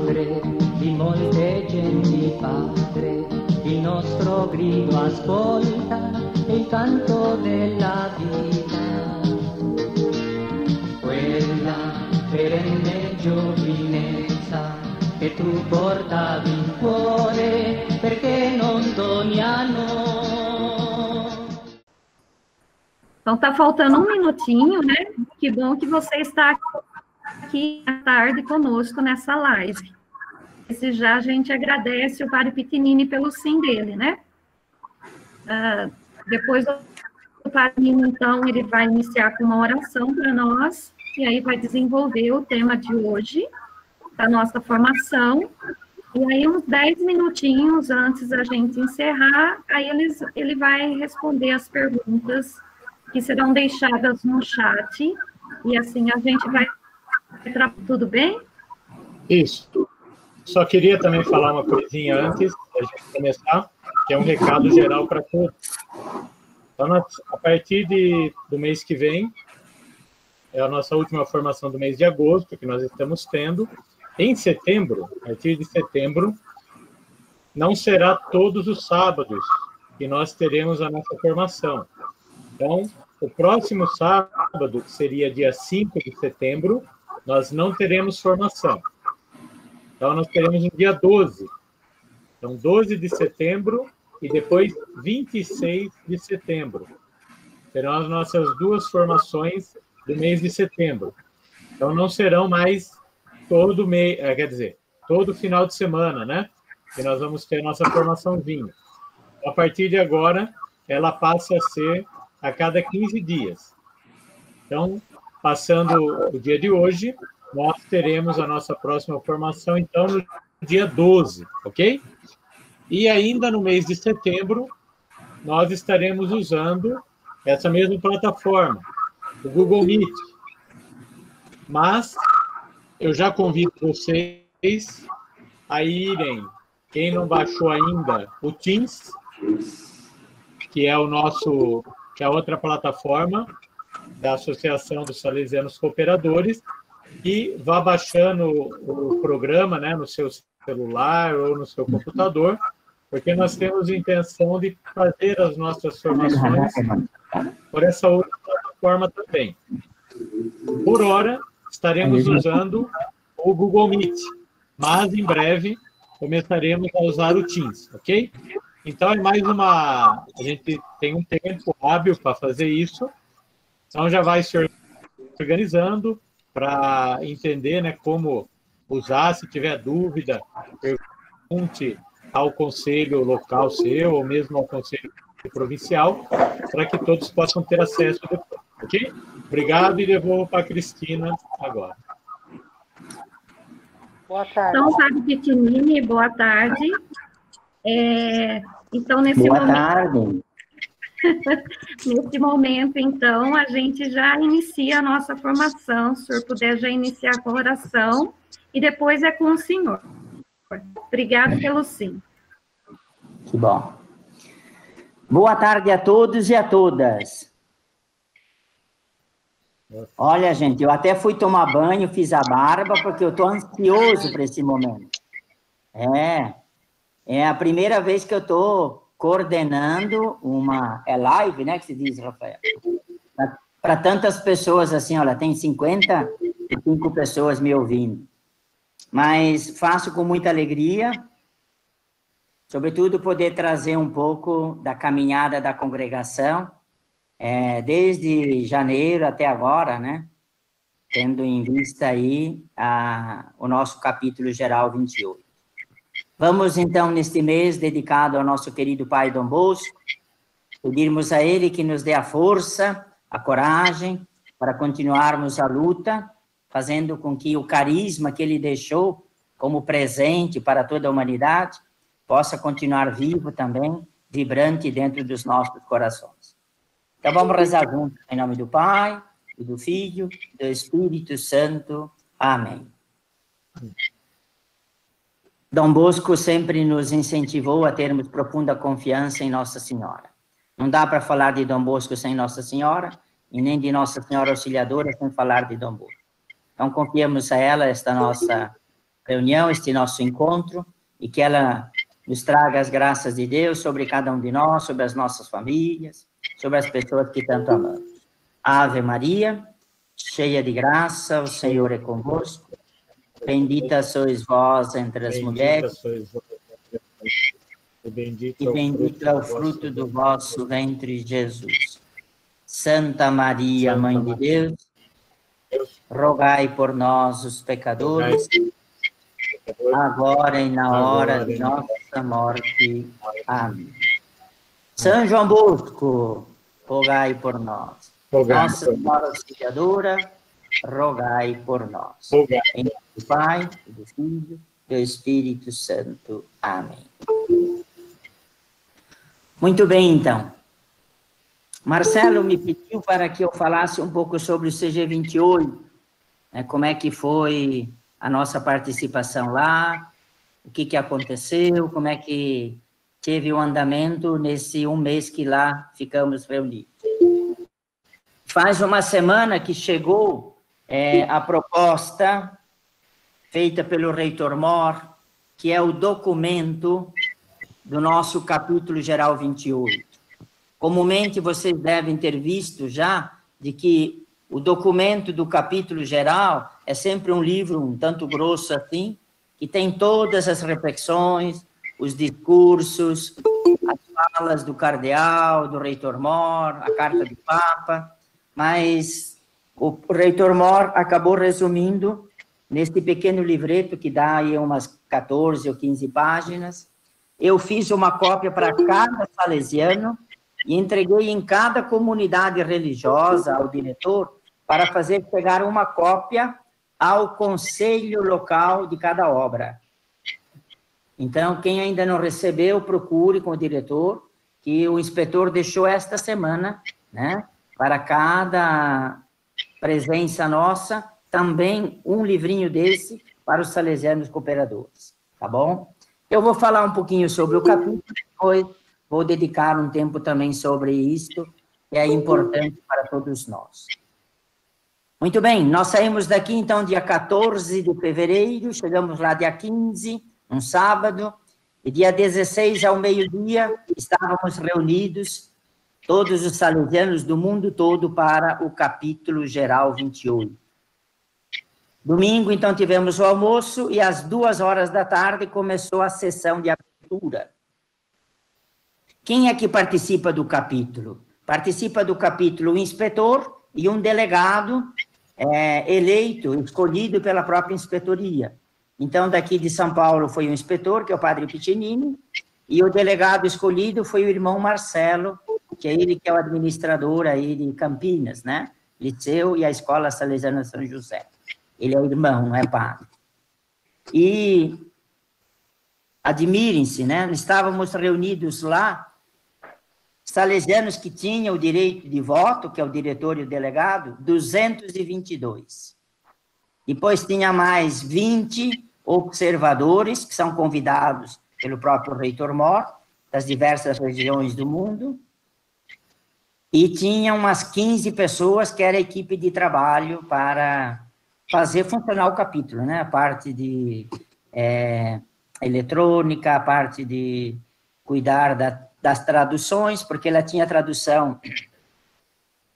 madre, di molte genti padre, il nostro grido ascolta, il canto della vita, quella perenne giovinezza che tu portavi in cuore, perché non doni a noi. Então, tá faltando um minutinho, né? Que bom que você está aqui à tarde conosco nessa live. Esse já a gente agradece o Padre Pitinini pelo sim dele, né? Depois o Padre, então, ele vai iniciar com uma oração para nós, e aí vai desenvolver o tema de hoje, da nossa formação, e aí uns 10 minutinhos antes da gente encerrar, aí ele vai responder as perguntas que serão deixadas no chat, e assim a gente vai... Tudo bem? Isso. Só queria também falar uma coisinha antes da gente começar, que é um recado geral para todos. Então, a partir do mês que vem, é a nossa última formação do mês de agosto, que nós estamos tendo. Em setembro, a partir de setembro, não será todos os sábados que nós teremos a nossa formação. Então, o próximo sábado, que seria dia 5 de setembro, nós não teremos formação. Então, nós teremos no dia 12. Então, 12 de setembro e depois 26 de setembro. Serão as nossas duas formações do mês de setembro. Então, não serão mais todo mês, quer dizer, todo final de semana, né? Que nós vamos ter nossa formaçãozinha. A partir de agora, ela passa a ser a cada 15 dias. Então, passando o dia de hoje, nós teremos a nossa próxima formação, então, no dia 12, ok? E ainda no mês de setembro, nós estaremos usando essa mesma plataforma, o Google Meet. Mas eu já convido vocês a irem, quem não baixou ainda, o Teams, que é a outra plataforma da Associação dos Salesianos Cooperadores, e vá baixando o programa, né, no seu celular ou no seu computador, porque nós temos intenção de fazer as nossas formações por essa outra plataforma também. Por hora, estaremos usando o Google Meet, mas em breve começaremos a usar o Teams, ok? Então, é mais a gente tem um tempo hábil para fazer isso, então já vai se organizando para entender, né, como usar. Se tiver dúvida, pergunte ao conselho local seu, ou mesmo ao conselho provincial, para que todos possam ter acesso depois, ok? Obrigado, e devolvo para a Cristina agora. Boa tarde. Então, Padre Pitinini, boa tarde. Então, Boa tarde. Nesse momento, então, a gente já inicia a nossa formação. Se o senhor puder já iniciar com a oração, e depois é com o senhor. Obrigado pelo sim. Que bom. Boa tarde a todos e a todas. Olha, gente, eu até fui tomar banho, fiz a barba, porque eu estou ansioso para esse momento. É a primeira vez que eu estou coordenando é live, né, que se diz, Rafael? Para tantas pessoas assim, olha, tem 55 pessoas me ouvindo. Mas faço com muita alegria, sobretudo poder trazer um pouco da caminhada da congregação, desde janeiro até agora, né? Tendo em vista aí o nosso capítulo geral 28. Vamos, então, neste mês dedicado ao nosso querido Pai Dom Bosco, pedirmos a ele que nos dê a força, a coragem, para continuarmos a luta, fazendo com que o carisma que ele deixou como presente para toda a humanidade possa continuar vivo também, vibrante dentro dos nossos corações. Então, vamos rezar juntos, em nome do Pai, e do Filho, e do Espírito Santo. Amém. Dom Bosco sempre nos incentivou a termos profunda confiança em Nossa Senhora. Não dá para falar de Dom Bosco sem Nossa Senhora, e nem de Nossa Senhora Auxiliadora sem falar de Dom Bosco. Então, confiamos a ela esta nossa reunião, este nosso encontro, e que ela nos traga as graças de Deus sobre cada um de nós, sobre as nossas famílias, sobre as pessoas que tanto amamos. Ave Maria, cheia de graça, o Senhor é convosco. Bendita sois vós entre as mulheres, e bendito é o fruto do vosso ventre, Jesus. Santa Maria, Mãe de Deus, rogai por nós, os pecadores, agora e na hora de nossa morte. Amém. São João Bosco, rogai por nós. Nossa Senhora Auxiliadora, rogai por nós. Em nome do Pai, do Filho e do Espírito Santo. Amém. Muito bem, então. Marcelo me pediu para que eu falasse um pouco sobre o CG28, né, como é que foi a nossa participação lá, o que aconteceu, como é que teve o andamento nesse um mês que lá ficamos reunidos. Faz uma semana que chegou a proposta feita pelo reitor Mor, que é o documento do nosso capítulo geral 28. Comumente, vocês devem ter visto já de que o documento do capítulo geral é sempre um livro um tanto grosso assim, que tem todas as reflexões, os discursos, as falas do cardeal, do reitor Mor, a carta do Papa, mas o reitor Mor acabou resumindo nesse pequeno livreto que dá aí umas 14 ou 15 páginas. Eu fiz uma cópia para cada salesiano e entreguei em cada comunidade religiosa ao diretor para fazer chegar uma cópia ao conselho local de cada obra. Então, quem ainda não recebeu, procure com o diretor, que o inspetor deixou esta semana, né, para cada presença nossa, também um livrinho desse para os salesianos cooperadores, tá bom? Eu vou falar um pouquinho sobre o capítulo, depois vou dedicar um tempo também sobre isto, que é importante para todos nós. Muito bem, nós saímos daqui, então, dia 14 de fevereiro, chegamos lá dia 15, um sábado, e dia 16, ao meio-dia, estávamos reunidos, todos os salesianos do mundo todo, para o capítulo geral 28. Domingo, então, tivemos o almoço, e às 14h começou a sessão de abertura. Quem é que participa do capítulo? Participa do capítulo o inspetor e um delegado eleito, escolhido pela própria inspetoria. Então, daqui de São Paulo foi o inspetor, que é o padre Piccinini, e o delegado escolhido foi o irmão Marcelo, que é ele que é o administrador aí de Campinas, né? Liceu e a Escola Salesiana São José. Ele é o irmão, não é padre. E admirem-se, né? Estávamos reunidos lá, salesianos que tinham o direito de voto, que é o diretor e o delegado, 222. Depois tinha mais 20 observadores, que são convidados pelo próprio reitor Mor, das diversas regiões do mundo, e tinha umas 15 pessoas que era a equipe de trabalho para fazer funcionar o capítulo, né? A parte de eletrônica, a parte de cuidar das traduções, porque ela tinha tradução,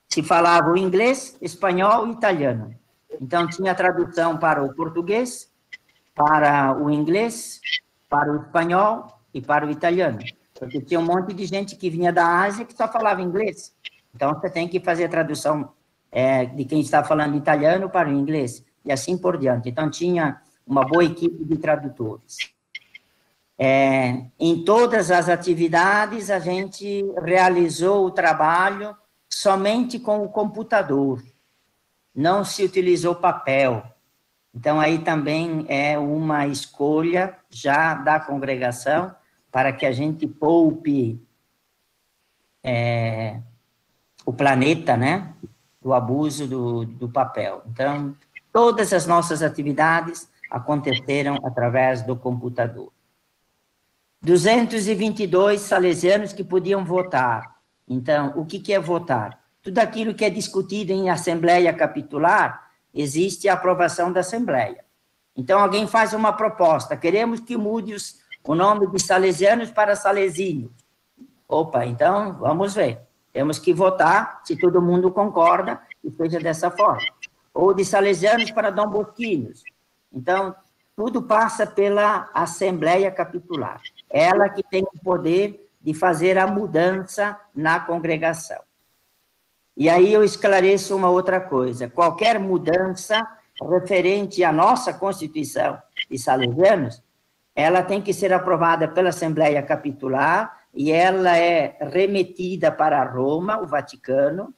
se falava o inglês, espanhol e italiano. Então, tinha tradução para o português, para o inglês, para o espanhol e para o italiano. Porque tinha um monte de gente que vinha da Ásia que só falava inglês. Então, você tem que fazer a tradução de quem está falando italiano para o inglês, e assim por diante. Então, tinha uma boa equipe de tradutores. Em todas as atividades, a gente realizou o trabalho somente com o computador. Não se utilizou papel. Então, aí também é uma escolha já da congregação para que a gente poupe o planeta, né, do abuso do papel. Então, todas as nossas atividades aconteceram através do computador. 222 salesianos que podiam votar. Então, o que é votar? Tudo aquilo que é discutido em assembleia capitular, existe a aprovação da assembleia. Então, alguém faz uma proposta, queremos que mude o nome de salesianos para salesinos. Opa, então, vamos ver. Temos que votar, se todo mundo concorda, que seja dessa forma. Ou de salesianos para Dom Bosquinos. Então, tudo passa pela Assembleia Capitular. Ela que tem o poder de fazer a mudança na congregação. E aí eu esclareço uma outra coisa. Qualquer mudança referente à nossa Constituição de Salesianos, ela tem que ser aprovada pela Assembleia Capitular e ela é remetida para Roma, o Vaticano.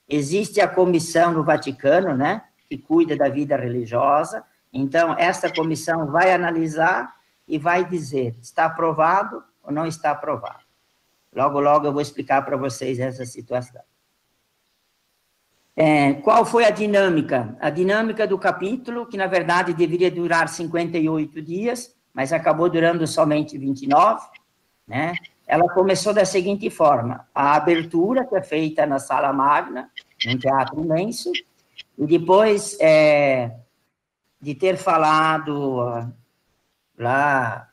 Existe a comissão no Vaticano, né, que cuida da vida religiosa. Então, essa comissão vai analisar e vai dizer está aprovado ou não está aprovado. Logo, logo eu vou explicar para vocês essa situação. Qual foi a dinâmica? A dinâmica do capítulo, que na verdade deveria durar 58 dias, mas acabou durando somente 29, né? Ela começou da seguinte forma: a abertura, que é feita na Sala Magna, num teatro imenso, e depois de ter falado lá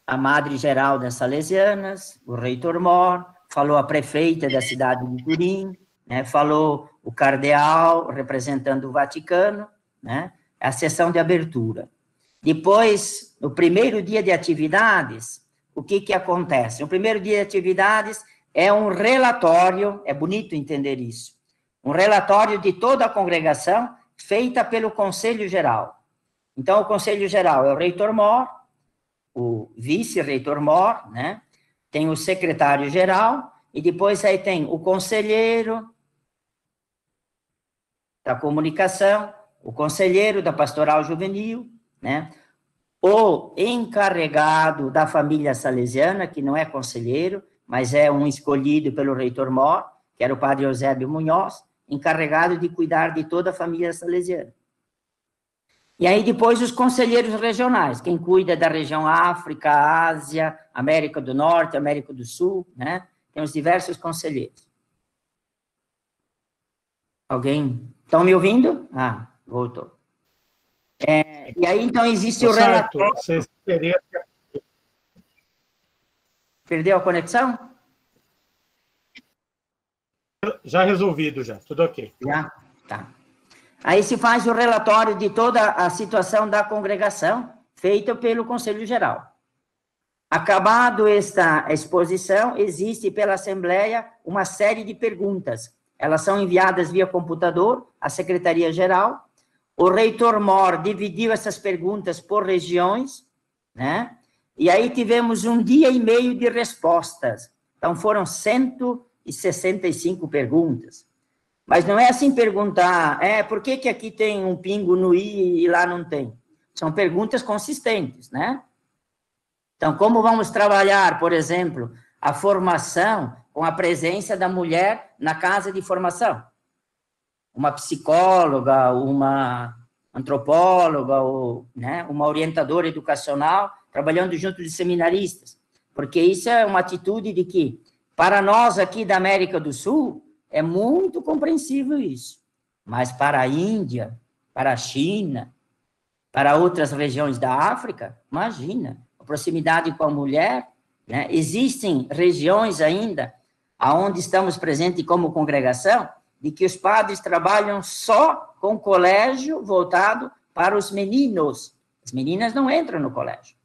a Madre-Geral das Salesianas, o Reitor Mor, falou a prefeita da cidade de Turim, né, falou o cardeal representando o Vaticano, né, a sessão de abertura. Depois, no primeiro dia de atividades, o que acontece? O primeiro dia de atividades é um relatório, é bonito entender isso, um relatório de toda a congregação feita pelo Conselho Geral. Então, o Conselho Geral é o Reitor Mor, o vice-reitor Mor, né, tem o secretário-geral, e depois aí tem o conselheiro da comunicação, o conselheiro da pastoral juvenil, né? O encarregado da família salesiana, que não é conselheiro, mas é um escolhido pelo reitor Mor, que era o padre Eusébio Munhoz, encarregado de cuidar de toda a família salesiana. E aí depois os conselheiros regionais, quem cuida da região África, Ásia, América do Norte, América do Sul, né? Tem os diversos conselheiros. Alguém? Estão me ouvindo? Ah, voltou. E aí, então, existe o relatório... Você teria... Perdeu a conexão? Já resolvido, já. Tudo ok. Já? Tá. Aí se faz o relatório de toda a situação da congregação, feita pelo Conselho Geral. Acabado esta exposição, existe pela Assembleia uma série de perguntas. Elas são enviadas via computador à Secretaria-Geral. O reitor Mor dividiu essas perguntas por regiões, né? E aí tivemos 1 dia e meio de respostas. Então, foram 165 perguntas. Mas não é assim perguntar, por que aqui tem um pingo no i e lá não tem? São perguntas consistentes, né? Então, como vamos trabalhar, por exemplo, a formação com a presença da mulher na casa de formação? Uma psicóloga, uma antropóloga, ou, né, uma orientadora educacional, trabalhando junto de seminaristas. Porque isso é uma atitude de que, para nós aqui da América do Sul, é muito compreensível isso. Mas para a Índia, para a China, para outras regiões da África, imagina, a proximidade com a mulher, né? Existem regiões ainda onde estamos presentes como congregação, de que os padres trabalham só com colégio voltado para os meninos. As meninas não entram no colégio.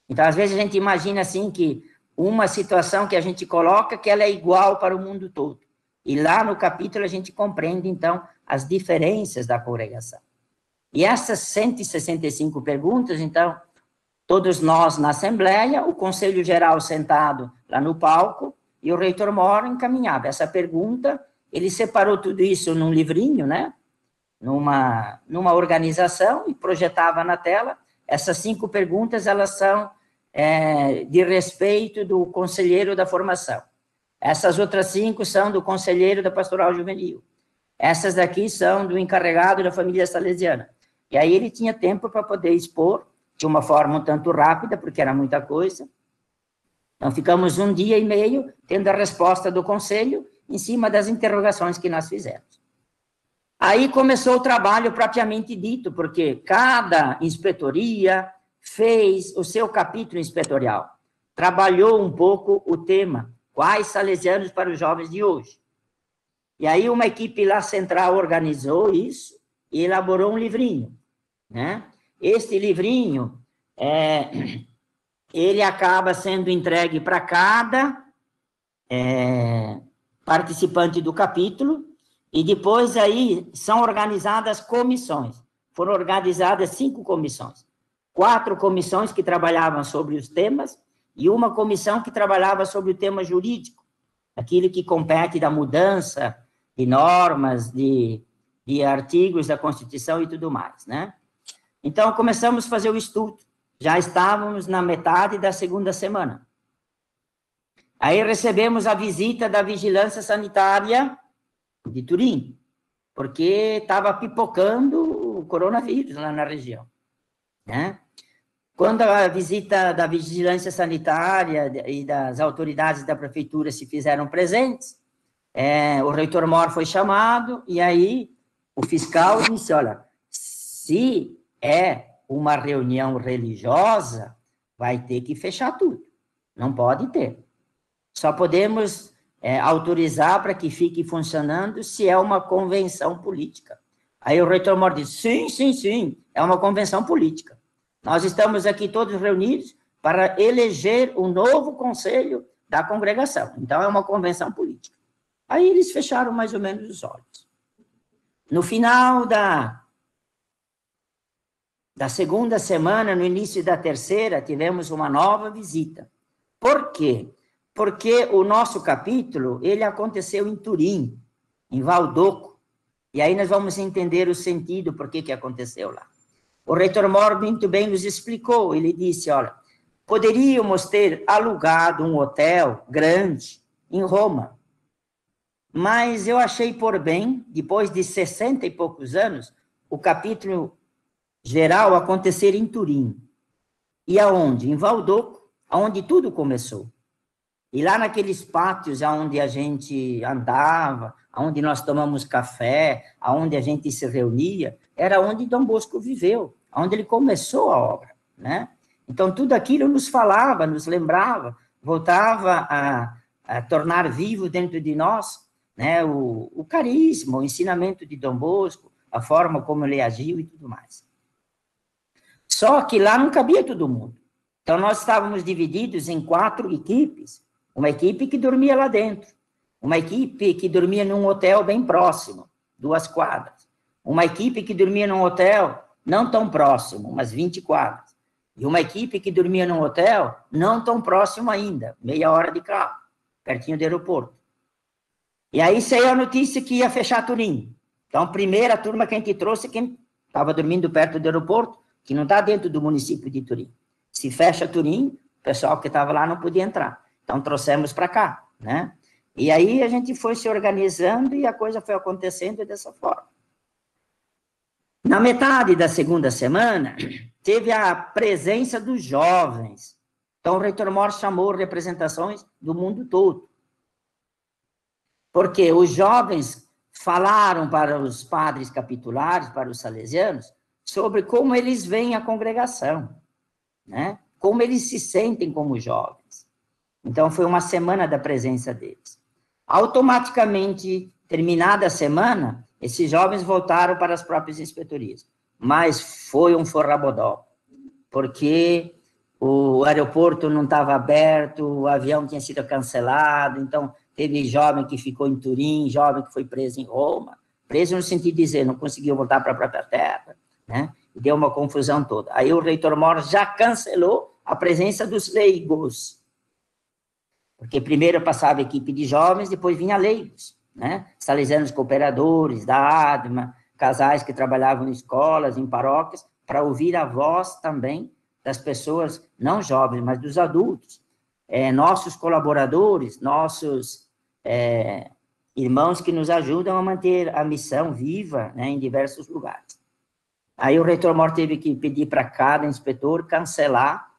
Então, às vezes, a gente imagina assim que uma situação que a gente coloca que ela é igual para o mundo todo. E lá no capítulo a gente compreende, então, as diferenças da congregação. E essas 165 perguntas, então, todos nós na Assembleia, o Conselho Geral sentado lá no palco, e o reitor Mor encaminhava essa pergunta. Ele separou tudo isso num livrinho, né? Numa organização, e projetava na tela. Essas 5 perguntas, elas são de respeito do conselheiro da formação. Essas outras 5 são do conselheiro da pastoral juvenil. Essas daqui são do encarregado da família salesiana. E aí ele tinha tempo para poder expor de uma forma um tanto rápida, porque era muita coisa. Então, ficamos 1 dia e meio tendo a resposta do conselho em cima das interrogações que nós fizemos. Aí começou o trabalho propriamente dito, porque cada inspetoria fez o seu capítulo inspetorial, trabalhou um pouco o tema, quais salesianos para os jovens de hoje. E aí uma equipe lá central organizou isso e elaborou um livrinho, né? Este livrinho, ele acaba sendo entregue para cada participante do capítulo, e depois aí são organizadas comissões. Foram organizadas 5 comissões. 4 comissões que trabalhavam sobre os temas e uma comissão que trabalhava sobre o tema jurídico, aquilo que compete da mudança de normas, de artigos da Constituição e tudo mais, né? Então, começamos a fazer o estudo. Já estávamos na metade da segunda semana. Aí recebemos a visita da Vigilância Sanitária de Turim, porque estava pipocando o coronavírus lá na região, né? Quando a visita da Vigilância Sanitária e das autoridades da prefeitura se fizeram presentes, o reitor Mor foi chamado, e aí o fiscal disse, olha, se é uma reunião religiosa, vai ter que fechar tudo, não pode ter. Só podemos autorizar para que fique funcionando se é uma convenção política. Aí o reitor Mor disse, sim, é uma convenção política. Nós estamos aqui todos reunidos para eleger um novo conselho da congregação. Então, é uma convenção política. Aí eles fecharam mais ou menos os olhos. No final da segunda semana, no início da terceira, tivemos uma nova visita. Por quê? Porque o nosso capítulo, ele aconteceu em Turim, em Valdoco. E aí nós vamos entender o sentido, por que aconteceu lá. O reitor Mor muito bem nos explicou, ele disse, olha, poderíamos ter alugado um hotel grande em Roma, mas eu achei por bem, depois de 60 e poucos anos, o capítulo geral acontecer em Turim. E aonde? Em Valdoco, onde tudo começou. E lá naqueles pátios onde a gente andava, onde nós tomamos café, onde a gente se reunia, era onde Dom Bosco viveu, onde ele começou a obra, né? Então, tudo aquilo nos falava, nos lembrava, voltava a tornar vivo dentro de nós, né, o carisma, o ensinamento de Dom Bosco, a forma como ele agiu e tudo mais. Só que lá não cabia todo mundo. Então, nós estávamos divididos em 4 equipes, uma equipe que dormia lá dentro, uma equipe que dormia num hotel bem próximo, 2 quadras, uma equipe que dormia num hotel não tão próximo, umas 20 quadras, e uma equipe que dormia num hotel não tão próximo ainda, meia hora de carro, pertinho do aeroporto. E aí saiu a notícia que ia fechar Turim. Então, a primeira turma que a gente trouxe, quem estava dormindo perto do aeroporto, que não está dentro do município de Turim. Se fecha Turim, o pessoal que estava lá não podia entrar. Então, trouxemos para cá, né? E aí a gente foi se organizando e a coisa foi acontecendo dessa forma. Na metade da segunda semana, teve a presença dos jovens. Então, o reitor Mor chamou representações do mundo todo. Porque os jovens falaram para os padres capitulares, para os salesianos, sobre como eles veem a congregação, né? Como eles se sentem como jovens. Então, foi uma semana da presença deles. Automaticamente, terminada a semana, esses jovens voltaram para as próprias inspetorias. Mas foi um forrabodó, porque o aeroporto não estava aberto, o avião tinha sido cancelado, então teve jovem que ficou em Turim, jovem que foi preso em Roma, preso no sentido de dizer, não conseguiu voltar para a própria terra, né? E deu uma confusão toda. Aí o reitor Mor já cancelou a presença dos leigos, porque primeiro passava a equipe de jovens, depois vinha leigos, né? Salesianos cooperadores, da ADMA, casais que trabalhavam em escolas, em paróquias, para ouvir a voz também das pessoas, não jovens, mas dos adultos, nossos colaboradores, nossos irmãos que nos ajudam a manter a missão viva, né, em diversos lugares. Aí o reitor Mor teve que pedir para cada inspetor cancelar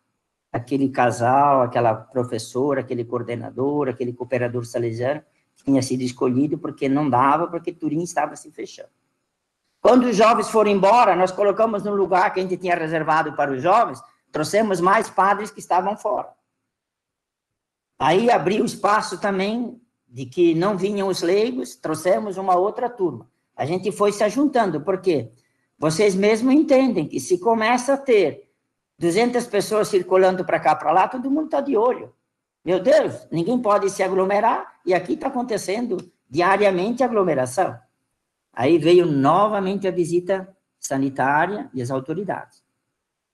aquele casal, aquela professora, aquele coordenador, aquele cooperador salesiano que tinha sido escolhido porque não dava, porque Turim estava se fechando. Quando os jovens foram embora, nós colocamos no lugar que a gente tinha reservado para os jovens, trouxemos mais padres que estavam fora. Aí abriu espaço também de que não vinham os leigos, trouxemos uma outra turma. A gente foi se ajuntando, porque vocês mesmos entendem que se começa a ter 200 pessoas circulando para cá, para lá, todo mundo está de olho. Meu Deus, ninguém pode se aglomerar, e aqui está acontecendo diariamente aglomeração. Aí veio novamente a visita sanitária e as autoridades.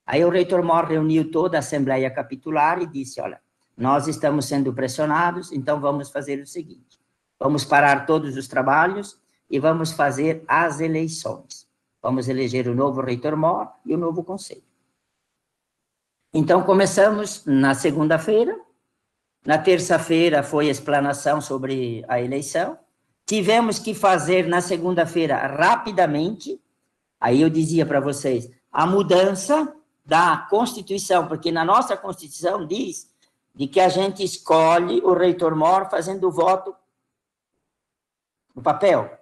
Aí o reitor Mor reuniu toda a Assembleia Capitular e disse, olha, nós estamos sendo pressionados, então vamos fazer o seguinte, vamos parar todos os trabalhos e vamos fazer as eleições. Vamos eleger o novo reitor Mor e o novo conselho. Então, começamos na segunda-feira. Na terça-feira foi a explanação sobre a eleição. Tivemos que fazer na segunda-feira rapidamente. Aí eu dizia para vocês, a mudança da Constituição, porque na nossa Constituição diz de que a gente escolhe o reitor Mor fazendo o voto no papel.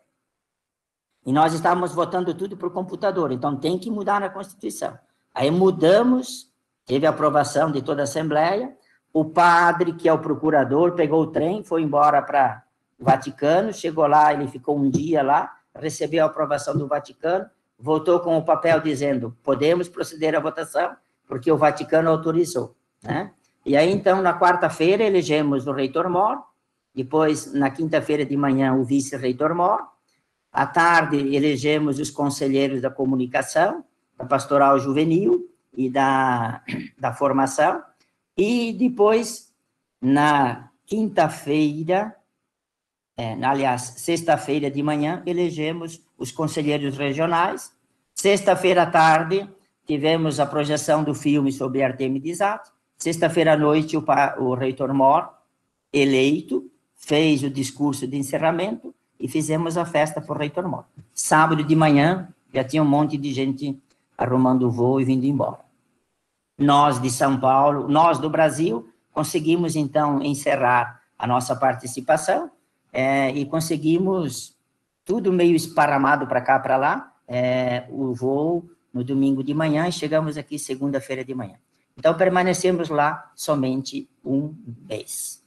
E nós estávamos votando tudo por computador, então tem que mudar na Constituição. Aí mudamos, teve a aprovação de toda a Assembleia, o padre, que é o procurador, pegou o trem, foi embora para o Vaticano, chegou lá, ele ficou um dia lá, recebeu a aprovação do Vaticano, voltou com o papel dizendo, podemos proceder à votação, porque o Vaticano autorizou, né? E aí, então, na quarta-feira, elegemos o reitor Mor, depois, na quinta-feira de manhã, o vice-reitor Mor, à tarde, elegemos os conselheiros da comunicação, da pastoral juvenil e da formação, e depois, na quinta-feira, aliás, sexta-feira de manhã, elegemos os conselheiros regionais. Sexta-feira à tarde, tivemos a projeção do filme sobre Artemides Atos. Sexta-feira à noite, o reitor Mor, eleito, fez o discurso de encerramento e fizemos a festa para o reitor Mor. Sábado de manhã, já tinha um monte de gente arrumando o voo e vindo embora. Nós de São Paulo, nós do Brasil, conseguimos, então, encerrar a nossa participação e conseguimos tudo meio esparramado para cá, para lá, o voo no domingo de manhã e chegamos aqui segunda-feira de manhã. Então, permanecemos lá somente um mês.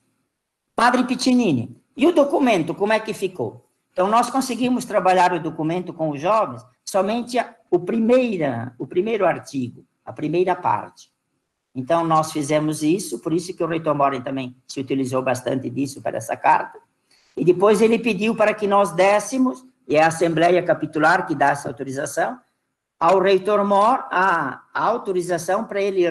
Padre Piccinini, e o documento, como é que ficou? Então, nós conseguimos trabalhar o documento com os jovens, somente o primeiro artigo, a primeira parte. Então, nós fizemos isso, por isso que o reitor Moren também se utilizou bastante disso para essa carta. E depois ele pediu para que nós dessemos, e é a Assembleia Capitular que dá essa autorização, ao reitor Mor a autorização para ele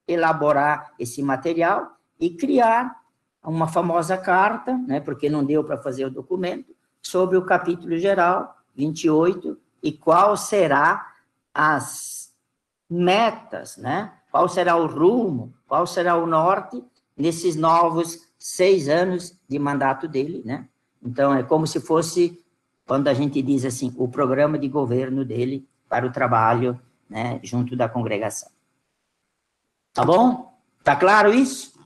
reelaborar esse material e criar uma famosa carta, né, porque não deu para fazer o documento, sobre o capítulo geral 28 e qual será as metas, né? Qual será o rumo, qual será o norte nesses novos 6 anos de mandato dele, né? Então, é como se fosse, quando a gente diz assim, o programa de governo dele para o trabalho, né, junto da congregação. Tá bom? Tá claro isso?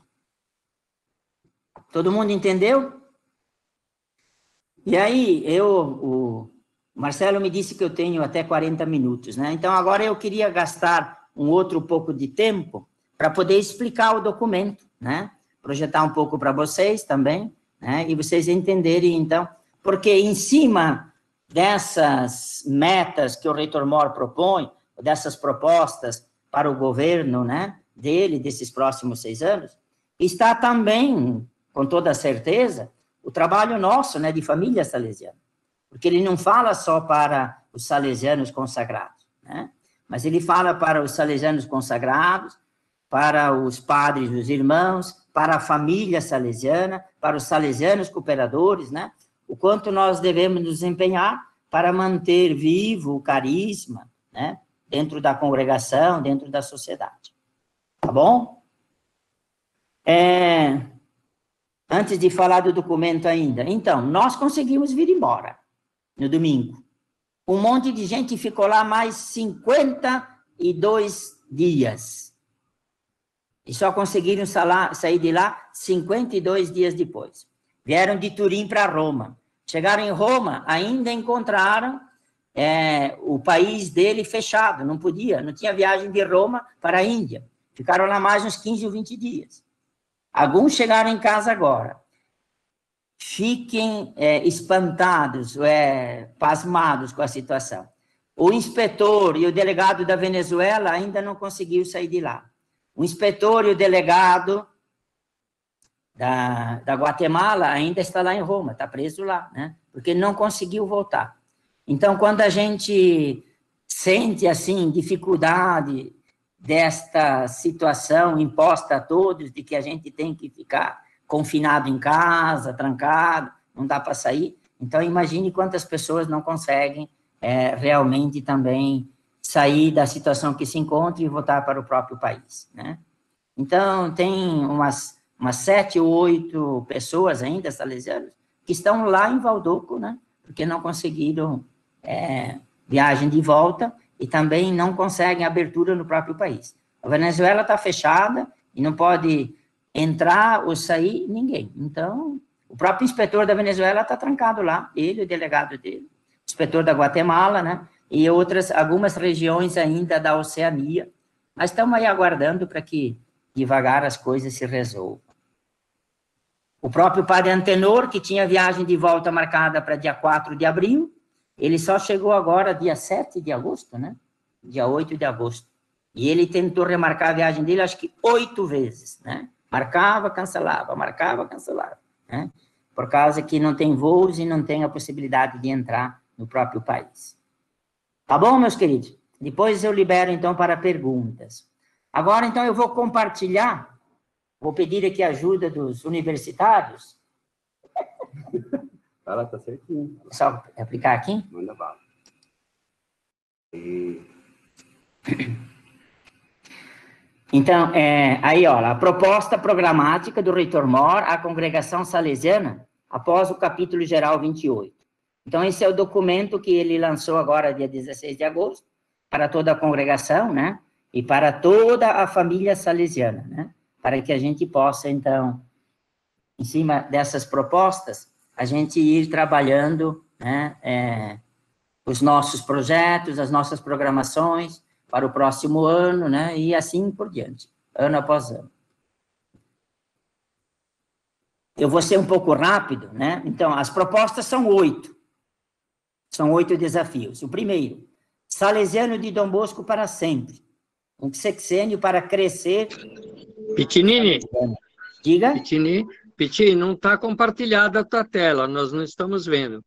Todo mundo entendeu? E aí, o Marcelo me disse que eu tenho até 40 minutos, né? Então, agora eu queria gastar um outro pouco de tempo para poder explicar o documento, né? Projetar um pouco para vocês também, né? E vocês entenderem, então, porque em cima dessas metas que o reitor Mor propõe, dessas propostas para o governo, né, dele, desses próximos 6 anos, está também, com toda certeza, o trabalho nosso, né, de família salesiana. Porque ele não fala só para os salesianos consagrados, né? Mas ele fala para os salesianos consagrados, para os padres, os irmãos, para a família salesiana, para os salesianos cooperadores, né? O quanto nós devemos nos empenhar para manter vivo o carisma, né? Dentro da congregação, dentro da sociedade. Tá bom? Antes de falar do documento ainda, então, nós conseguimos vir embora no domingo. Um monte de gente ficou lá mais 52 dias. E só conseguiram sair de lá 52 dias depois. Vieram de Turim para Roma. Chegaram em Roma, ainda encontraram o país dele fechado, não podia, não tinha viagem de Roma para a Índia. Ficaram lá mais uns 15 ou 20 dias. Alguns chegaram em casa agora. Fiquem espantados, pasmados com a situação. O inspetor e o delegado da Venezuela ainda não conseguiu sair de lá. O inspetor e o delegado da Guatemala ainda está lá em Roma, está preso lá, né? Porque não conseguiu voltar. Então, quando a gente sente, assim, dificuldade desta situação imposta a todos, de que a gente tem que ficar confinado em casa, trancado, não dá para sair, então imagine quantas pessoas não conseguem realmente também sair da situação que se encontra e voltar para o próprio país, né? Então, tem umas 7 ou 8 pessoas ainda, salesianos, que estão lá em Valdoco, né? Porque não conseguiram viagem de volta e também não conseguem abertura no próprio país. A Venezuela está fechada e não pode entrar ou sair ninguém. Então, o próprio inspetor da Venezuela está trancado lá, ele, o delegado dele, o inspetor da Guatemala, né? E algumas regiões ainda da Oceania. Mas estamos aí aguardando para que devagar as coisas se resolvam. O próprio padre Antenor, que tinha viagem de volta marcada para dia 4 de abril, ele só chegou agora dia 7 de agosto, né? Dia 8 de agosto. E ele tentou remarcar a viagem dele, acho que 8 vezes, né? Marcava, cancelava, né? Por causa que não tem voos e não tem a possibilidade de entrar no próprio país. Tá bom, meus queridos? Depois eu libero, então, para perguntas. Agora, então, eu vou compartilhar, vou pedir aqui a ajuda dos universitários. Ela tá certinho. Só aplicar aqui? Manda bala. Então, aí, ó, a proposta programática do Reitor Mor à congregação salesiana após o capítulo geral 28. Então, esse é o documento que ele lançou agora, dia 16 de agosto, para toda a congregação, né? E para toda a família salesiana, né? Para que a gente possa, então, em cima dessas propostas, a gente ir trabalhando, né, os nossos projetos, as nossas programações para o próximo ano, né, e assim por diante, ano após ano. Eu vou ser um pouco rápido, né? Então, as propostas são 8. São 8 desafios. O primeiro, Salesiano de Dom Bosco para sempre. Um sexênio para crescer. Pitinini. Diga. Piti, não está compartilhada a tua tela, nós não estamos vendo.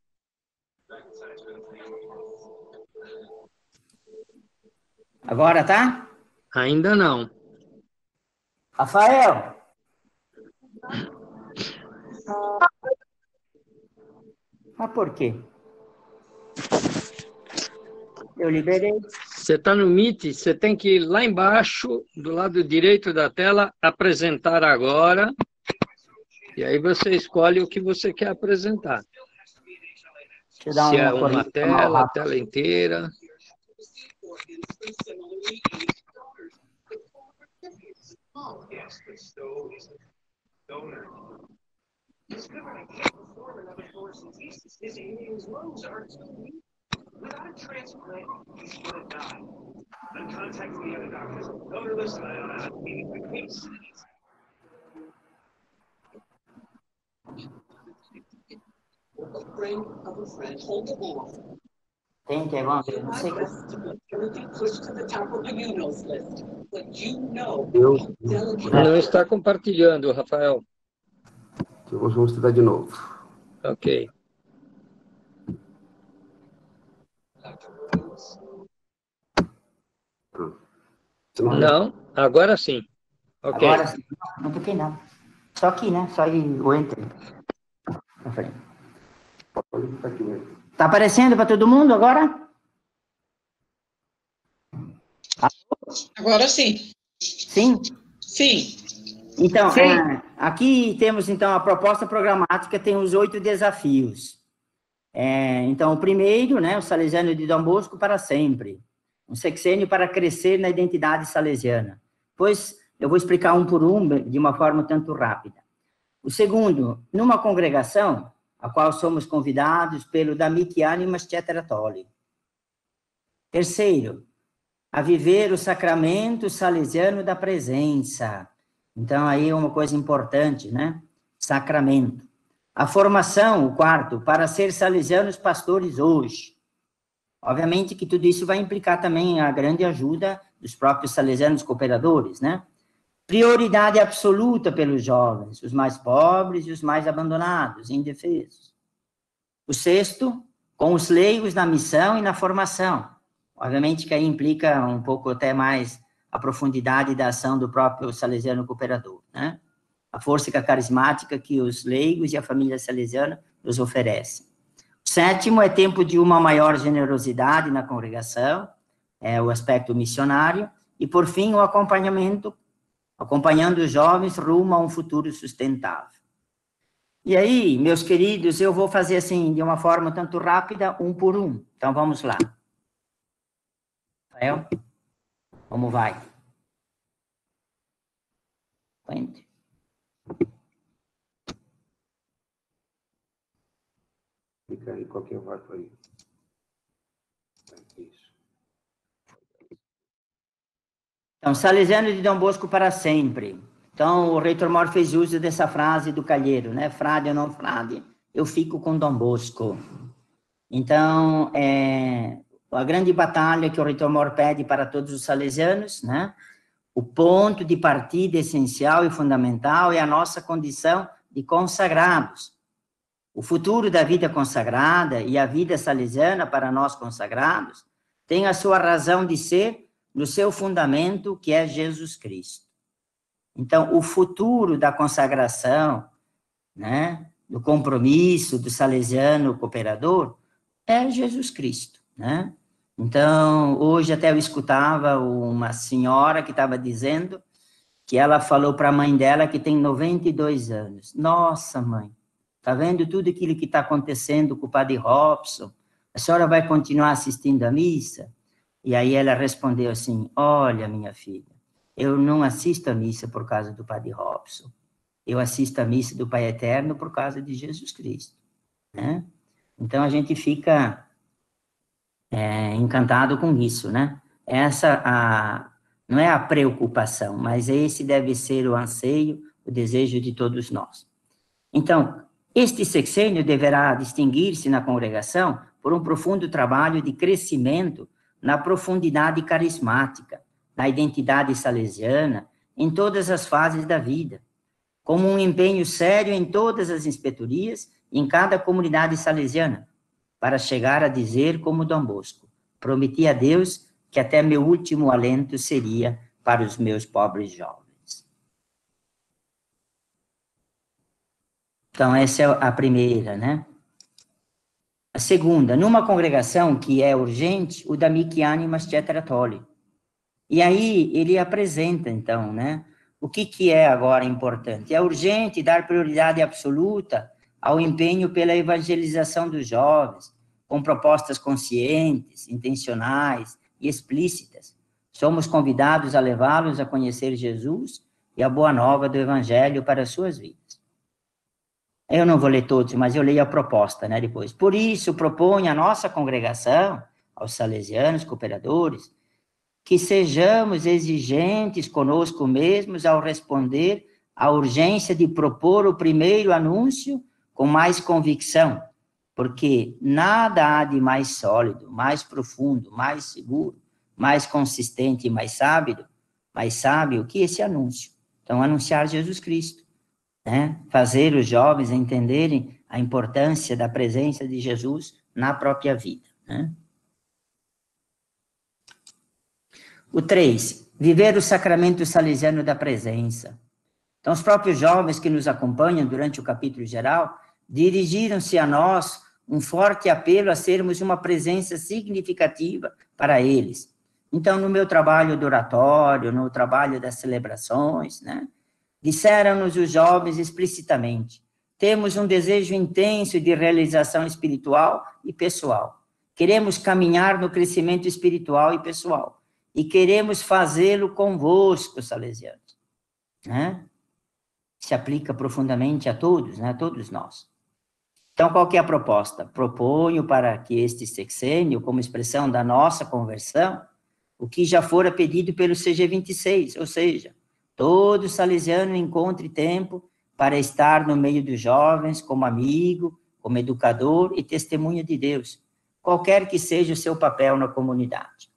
Agora tá? Ainda não. Rafael. Mas por quê? Eu liberei. Você está no Meet, você tem que ir lá embaixo, do lado direito da tela, apresentar agora. E aí você escolhe o que você quer apresentar. Deixa eu dar Se é uma tela, a tela inteira. Tem que não sei. Não está compartilhando, Rafael. Vamos tentar de novo. Ok. Não, agora sim. Ok. Agora sim. Não toquei nada. Só aqui, né? Só aí o enter. Tá aparecendo para todo mundo agora? Agora sim. Sim? Sim. Então, aqui temos, então, a proposta programática, tem os 8 desafios. Então, o primeiro, né, o Salesiano de Dom Bosco para sempre. Um sexênio para crescer na identidade salesiana. Pois, eu vou explicar um por um, de uma forma tanto rápida. O segundo, numa congregação, a qual somos convidados pelo Damici Animas Cetera Tolli. Terceiro, a viver o sacramento salesiano da presença. Então, aí é uma coisa importante, né? Sacramento. A formação, o quarto, para ser salesianos pastores hoje. Obviamente que tudo isso vai implicar também a grande ajuda dos próprios salesianos cooperadores, né? Prioridade absoluta pelos jovens, os mais pobres e os mais abandonados, indefesos. O sexto, com os leigos na missão e na formação. Obviamente que aí implica um pouco até mais a profundidade da ação do próprio salesiano cooperador, né? A força carismática que os leigos e a família salesiana nos oferecem. O sétimo é tempo de uma maior generosidade na congregação, é o aspecto missionário, e por fim o acompanhamento, acompanhando os jovens rumo a um futuro sustentável. E aí, meus queridos, eu vou fazer assim, de uma forma tanto rápida, um por um. Então, vamos lá. Rafael, como vai? Quente. Fica aí, qualquer vai para aí. Isso. Então, salesiano de Dom Bosco para sempre. Então, o reitor Mor fez uso dessa frase do Calheiro, né? Frade ou não frade, eu fico com Dom Bosco. Então, a grande batalha que o reitor Mor pede para todos os salesianos, né? O ponto de partida essencial e fundamental é a nossa condição de consagrados. O futuro da vida consagrada e a vida salesiana para nós consagrados tem a sua razão de ser no seu fundamento, que é Jesus Cristo. Então, o futuro da consagração, né, do compromisso do salesiano cooperador, é Jesus Cristo, né? Então, hoje até eu escutava uma senhora que estava dizendo que ela falou para a mãe dela que tem 92 anos. Nossa, mãe, está vendo tudo aquilo que está acontecendo com o padre Robson? A senhora vai continuar assistindo a missa? E aí ela respondeu assim, olha, minha filha, eu não assisto a missa por causa do padre Robson. Eu assisto a missa do Pai Eterno por causa de Jesus Cristo, né? Então, a gente fica encantado com isso, né? Não é a preocupação, mas esse deve ser o anseio, o desejo de todos nós. Então, este sexênio deverá distinguir-se na congregação por um profundo trabalho de crescimento na profundidade carismática, na identidade salesiana, em todas as fases da vida, como um empenho sério em todas as inspetorias, em cada comunidade salesiana, para chegar a dizer como Dom Bosco, prometi a Deus que até meu último alento seria para os meus pobres jovens. Então, essa é a primeira, né? A segunda, numa congregação que é urgente, o damici animas cetera tolli. E aí, ele apresenta, então, né? O que é agora importante? É urgente dar prioridade absoluta ao empenho pela evangelização dos jovens, com propostas conscientes, intencionais e explícitas. Somos convidados a levá-los a conhecer Jesus e a boa nova do Evangelho para as suas vidas. Eu não vou ler todos, mas eu leio a proposta, né, depois. Por isso, propõe a nossa congregação, aos salesianos cooperadores, que sejamos exigentes conosco mesmos ao responder à urgência de propor o primeiro anúncio com mais convicção, porque nada há de mais sólido, mais profundo, mais seguro, mais consistente e mais sábio que esse anúncio. Então, anunciar Jesus Cristo, né? Fazer os jovens entenderem a importância da presença de Jesus na própria vida, né? O 3, viver o sacramento salesiano da presença. Então, os próprios jovens que nos acompanham durante o capítulo geral dirigiram-se a nós um forte apelo a sermos uma presença significativa para eles. Então, no meu trabalho do oratório, no trabalho das celebrações, né, disseram-nos os jovens explicitamente, temos um desejo intenso de realização espiritual e pessoal. Queremos caminhar no crescimento espiritual e pessoal. E queremos fazê-lo convosco, salesianos. Né? Se aplica profundamente a todos, né? A todos nós. Então, qual que é a proposta? Proponho para que este sexênio, como expressão da nossa conversão, o que já fora pedido pelo CG26, ou seja, todo salesiano encontre tempo para estar no meio dos jovens, como amigo, como educador e testemunha de Deus, qualquer que seja o seu papel na comunidade.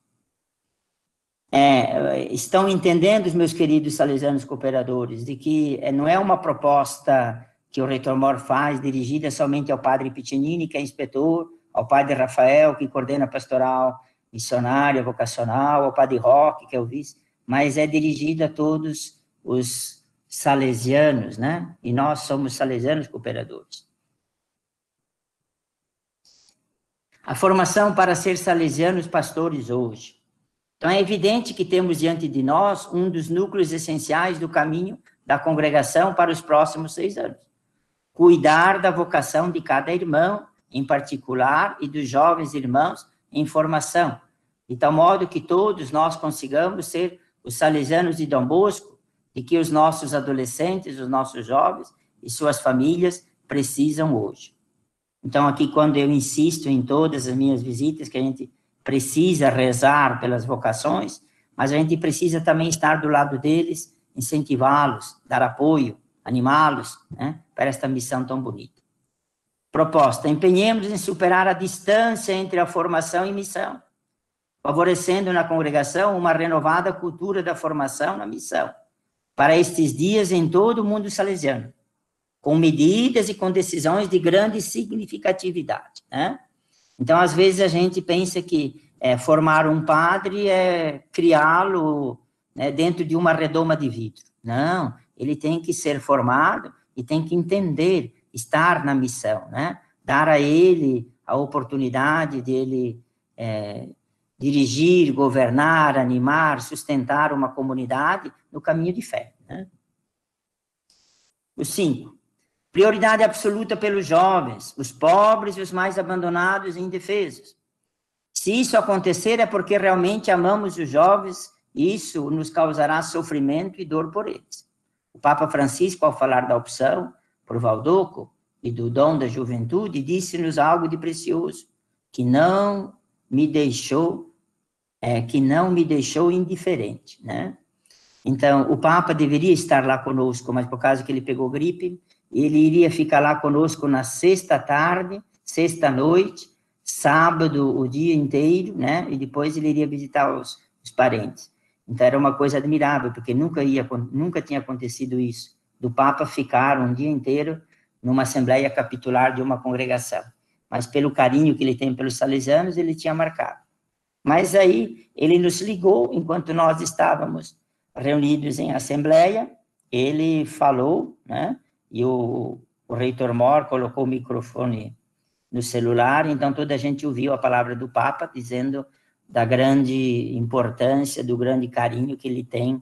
Estão entendendo, os meus queridos salesianos cooperadores, de que não é uma proposta que o reitor Mor faz, dirigida somente ao padre Piccinini, que é inspetor, ao padre Rafael, que coordena a pastoral missionária, vocacional, ao padre Roque, que é o vice, mas é dirigida a todos os salesianos, né? E nós somos salesianos cooperadores. A formação para ser salesianos pastores hoje. Então, é evidente que temos diante de nós um dos núcleos essenciais do caminho da congregação para os próximos 6 anos. Cuidar da vocação de cada irmão, em particular, e dos jovens irmãos em formação, de tal modo que todos nós consigamos ser os salesianos de Dom Bosco, e que os nossos adolescentes, os nossos jovens e suas famílias precisam hoje. Então, aqui, quando eu insisto em todas as minhas visitas, que a gente precisa rezar pelas vocações, mas a gente precisa também estar do lado deles, incentivá-los, dar apoio, animá-los, né, para esta missão tão bonita. Proposta: empenhemos em superar a distância entre a formação e missão, favorecendo na congregação uma renovada cultura da formação na missão, para estes dias em todo o mundo salesiano, com medidas e com decisões de grande significatividade, né? Então, às vezes, a gente pensa que formar um padre é criá-lo, né, dentro de uma redoma de vidro. Não, ele tem que ser formado e tem que entender, estar na missão, né? Dar a ele a oportunidade de ele dirigir, governar, animar, sustentar uma comunidade no caminho de fé, né? O 5. Prioridade absoluta pelos jovens, os pobres e os mais abandonados e indefesos. Se isso acontecer, é porque realmente amamos os jovens, e isso nos causará sofrimento e dor por eles. O Papa Francisco, ao falar da opção por Valdoco e do dom da juventude, disse-nos algo de precioso, que não me deixou indiferente, né? Então, o Papa deveria estar lá conosco, mas por causa que ele pegou gripe, ele iria ficar lá conosco na sexta tarde, sexta noite, sábado o dia inteiro, né? E depois ele iria visitar os parentes. Então, era uma coisa admirável, porque nunca tinha acontecido isso, do Papa ficar um dia inteiro numa assembleia capitular de uma congregação. Mas pelo carinho que ele tem pelos salesianos, ele tinha marcado. Mas aí, ele nos ligou, enquanto nós estávamos reunidos em assembleia, ele falou, né? E o reitor Mor colocou o microfone no celular, então toda a gente ouviu a palavra do Papa, dizendo da grande importância, do grande carinho que ele tem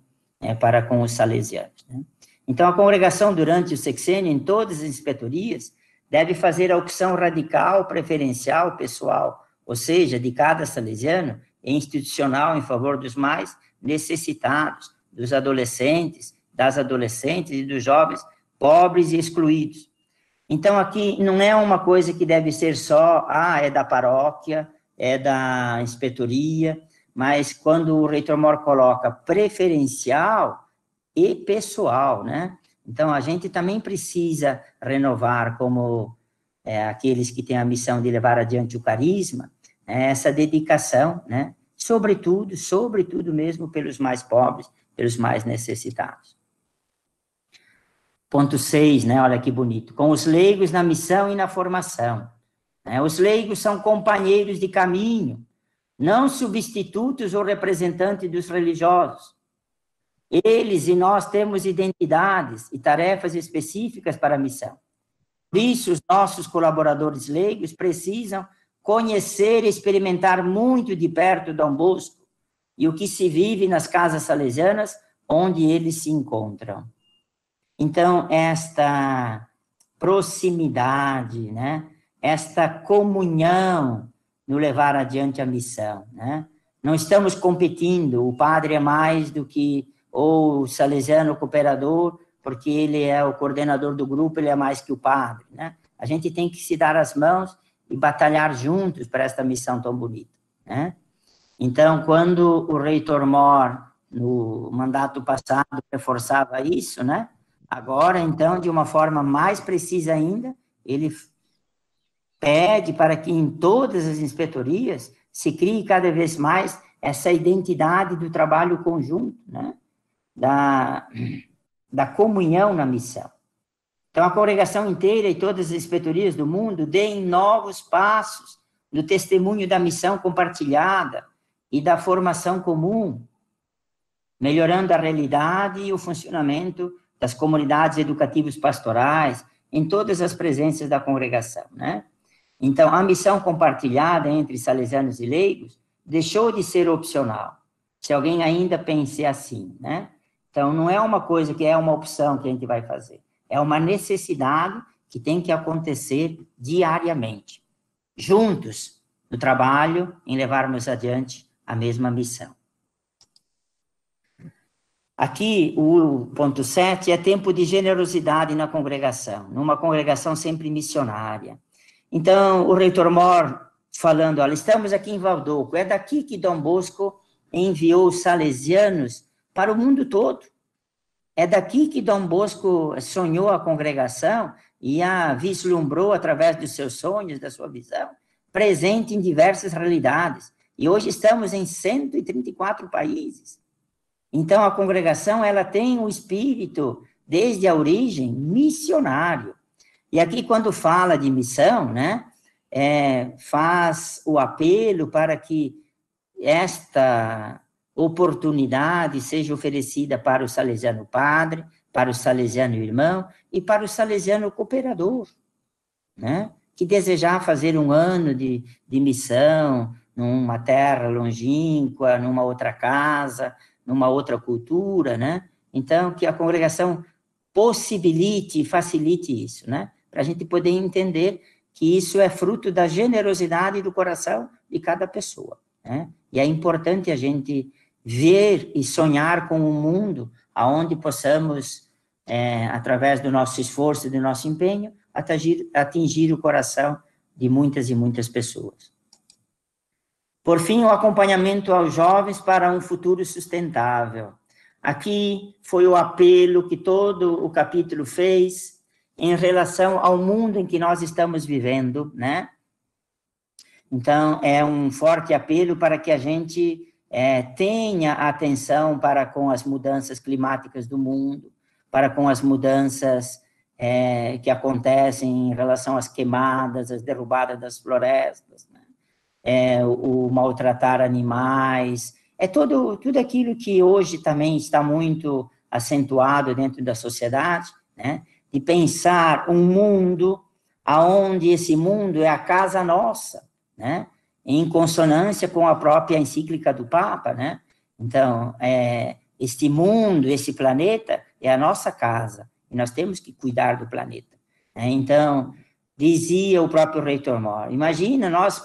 para com os salesianos, né? Então, a congregação, durante o sexênio, em todas as inspetorias, deve fazer a opção radical, preferencial, pessoal, ou seja, de cada salesiano, e institucional em favor dos mais necessitados, dos adolescentes, das adolescentes e dos jovens pobres e excluídos. Então, aqui não é uma coisa que deve ser só, é da paróquia, é da inspetoria, mas quando o reitor Mor coloca preferencial e pessoal, né? Então, a gente também precisa renovar, como aqueles que têm a missão de levar adiante o carisma, essa dedicação, né? Sobretudo mesmo pelos mais pobres, pelos mais necessitados. Ponto 6, né? Olha que bonito. Com os leigos na missão e na formação. Os leigos são companheiros de caminho, não substitutos ou representantes dos religiosos. Eles e nós temos identidades e tarefas específicas para a missão. Por isso, os nossos colaboradores leigos precisam conhecer e experimentar muito de perto Dom Bosco e o que se vive nas casas salesianas onde eles se encontram. Então, esta proximidade, né? Esta comunhão no levar adiante a missão, né? Não estamos competindo, o padre é mais do que o salesiano cooperador, porque ele é o coordenador do grupo, ele é mais que o padre, né? A gente tem que se dar as mãos e batalhar juntos para esta missão tão bonita, né? Então, quando o reitor Mor, no mandato passado, reforçava isso, né? Agora, então, de uma forma mais precisa ainda, ele pede para que em todas as inspetorias se crie cada vez mais essa identidade do trabalho conjunto, né? Da comunhão na missão. Então, a congregação inteira e todas as inspetorias do mundo deem novos passos no testemunho da missão compartilhada e da formação comum, melhorando a realidade e o funcionamento das comunidades educativas pastorais, em todas as presenças da congregação, né? Então, a missão compartilhada entre salesianos e leigos deixou de ser opcional, se alguém ainda pense assim, né? Então, não é uma coisa que é uma opção que a gente vai fazer, é uma necessidade que tem que acontecer diariamente, juntos, no trabalho, em levarmos adiante a mesma missão. Aqui, o ponto 7 é tempo de generosidade na congregação, numa congregação sempre missionária. Então, o reitor Mor falando, olha, estamos aqui em Valdoco, é daqui que Dom Bosco enviou os salesianos para o mundo todo. É daqui que Dom Bosco sonhou a congregação e a vislumbrou através dos seus sonhos, da sua visão, presente em diversas realidades. E hoje estamos em 134 países. Então, a congregação, ela tem um espírito, desde a origem, missionário. E aqui, quando fala de missão, né, faz o apelo para que esta oportunidade seja oferecida para o salesiano padre, para o salesiano irmão e para o salesiano cooperador, né, que desejar fazer um ano de missão numa terra longínqua, numa outra casa, numa outra cultura, né? Então, que a congregação possibilite e facilite isso, né? Para a gente poder entender que isso é fruto da generosidade do coração de cada pessoa, né? E é importante a gente ver e sonhar com um mundo onde possamos, através do nosso esforço e do nosso empenho, atingir o coração de muitas e muitas pessoas. Por fim, o acompanhamento aos jovens para um futuro sustentável. Aqui foi o apelo que todo o capítulo fez em relação ao mundo em que nós estamos vivendo, né? Então, é um forte apelo para que a gente tenha atenção para com as mudanças climáticas do mundo, para com as mudanças que acontecem em relação às queimadas, às derrubadas das florestas, né? O maltratar animais, tudo aquilo que hoje também está muito acentuado dentro da sociedade, né? De pensar um mundo onde esse mundo é a casa nossa, né? Em consonância com a própria encíclica do Papa, né? Então, este mundo, esse planeta, é a nossa casa, e nós temos que cuidar do planeta, né? Então, dizia o próprio reitor Mor, imagina, nós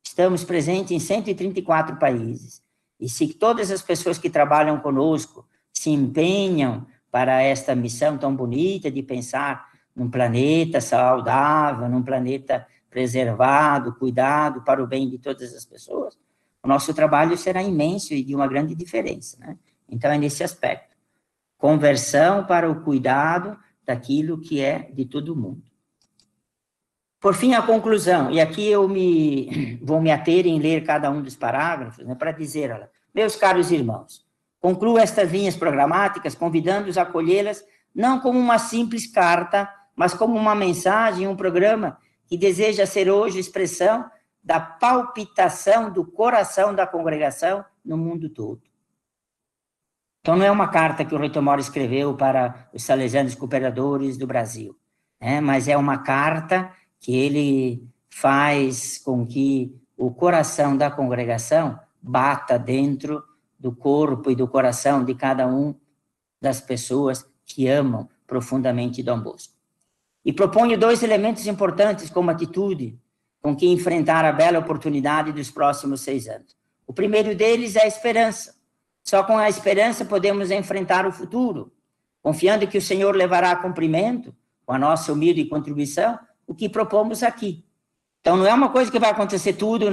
estamos presentes em 134 países, e se todas as pessoas que trabalham conosco se empenham para esta missão tão bonita de pensar num planeta saudável, num planeta preservado, cuidado para o bem de todas as pessoas, o nosso trabalho será imenso e de uma grande diferença, né? Então, é nesse aspecto. Conversão para o cuidado daquilo que é de todo mundo. Por fim, a conclusão, e aqui eu vou me ater em ler cada um dos parágrafos, né, para dizer, olha, meus caros irmãos, concluo estas linhas programáticas convidando-os a acolhê-las não como uma simples carta, mas como uma mensagem, um programa que deseja ser hoje expressão da palpitação do coração da congregação no mundo todo. Então, não é uma carta que o reitor Mor escreveu para os salesianos cooperadores do Brasil, né, mas é uma carta que ele faz com que o coração da congregação bata dentro do corpo e do coração de cada um das pessoas que amam profundamente Dom Bosco. E proponho 2 elementos importantes como atitude com que enfrentar a bela oportunidade dos próximos 6 anos. O primeiro deles é a esperança. Só com a esperança podemos enfrentar o futuro, confiando que o Senhor levará a cumprimento com a nossa humilde contribuição, o que propomos aqui. Então, não é uma coisa que vai acontecer tudo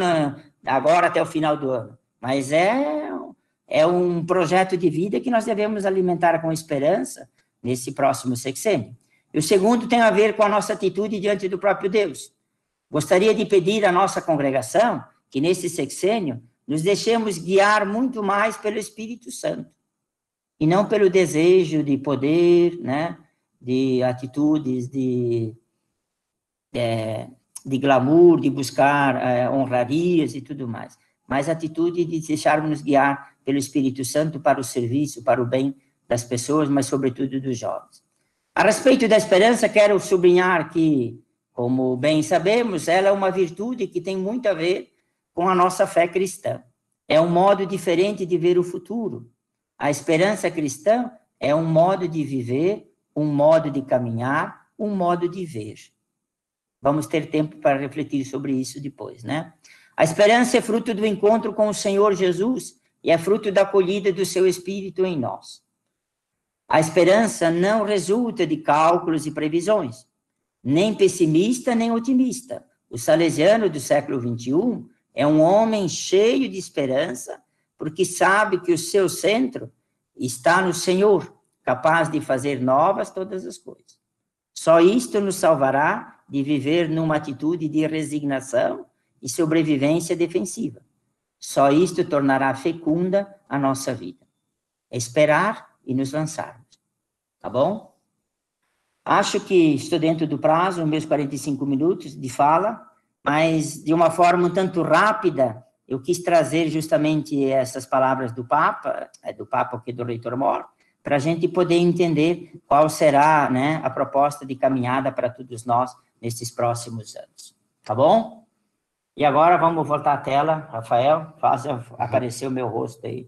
agora até o final do ano, mas é um projeto de vida que nós devemos alimentar com esperança nesse próximo sexênio. E o segundo tem a ver com a nossa atitude diante do próprio Deus. Gostaria de pedir à nossa congregação que, nesse sexênio, nos deixemos guiar muito mais pelo Espírito Santo, e não pelo desejo de poder, né, de atitudes, de glamour, de buscar honrarias e tudo mais, mas a atitude de deixarmos guiar pelo Espírito Santo para o serviço, para o bem das pessoas, mas sobretudo dos jovens. A respeito da esperança, quero sublinhar que, como bem sabemos, ela é uma virtude que tem muito a ver com a nossa fé cristã. É um modo diferente de ver o futuro. A esperança cristã é um modo de viver, um modo de caminhar, um modo de ver. Vamos ter tempo para refletir sobre isso depois, né? A esperança é fruto do encontro com o Senhor Jesus e é fruto da acolhida do seu Espírito em nós. A esperança não resulta de cálculos e previsões, nem pessimista, nem otimista. O salesiano do século XXI é um homem cheio de esperança, porque sabe que o seu centro está no Senhor, capaz de fazer novas todas as coisas. Só isto nos salvará de viver numa atitude de resignação e sobrevivência defensiva. Só isto tornará fecunda a nossa vida. É esperar e nos lançarmos. Tá bom? Acho que estou dentro do prazo, meus 45 minutos de fala, mas de uma forma um tanto rápida, eu quis trazer justamente essas palavras do Papa que do Reitor Mor, para a gente poder entender qual será, né, a proposta de caminhada para todos nós nesses próximos anos. Tá bom? E agora vamos voltar à tela, Rafael, faça aparecer o meu rosto aí.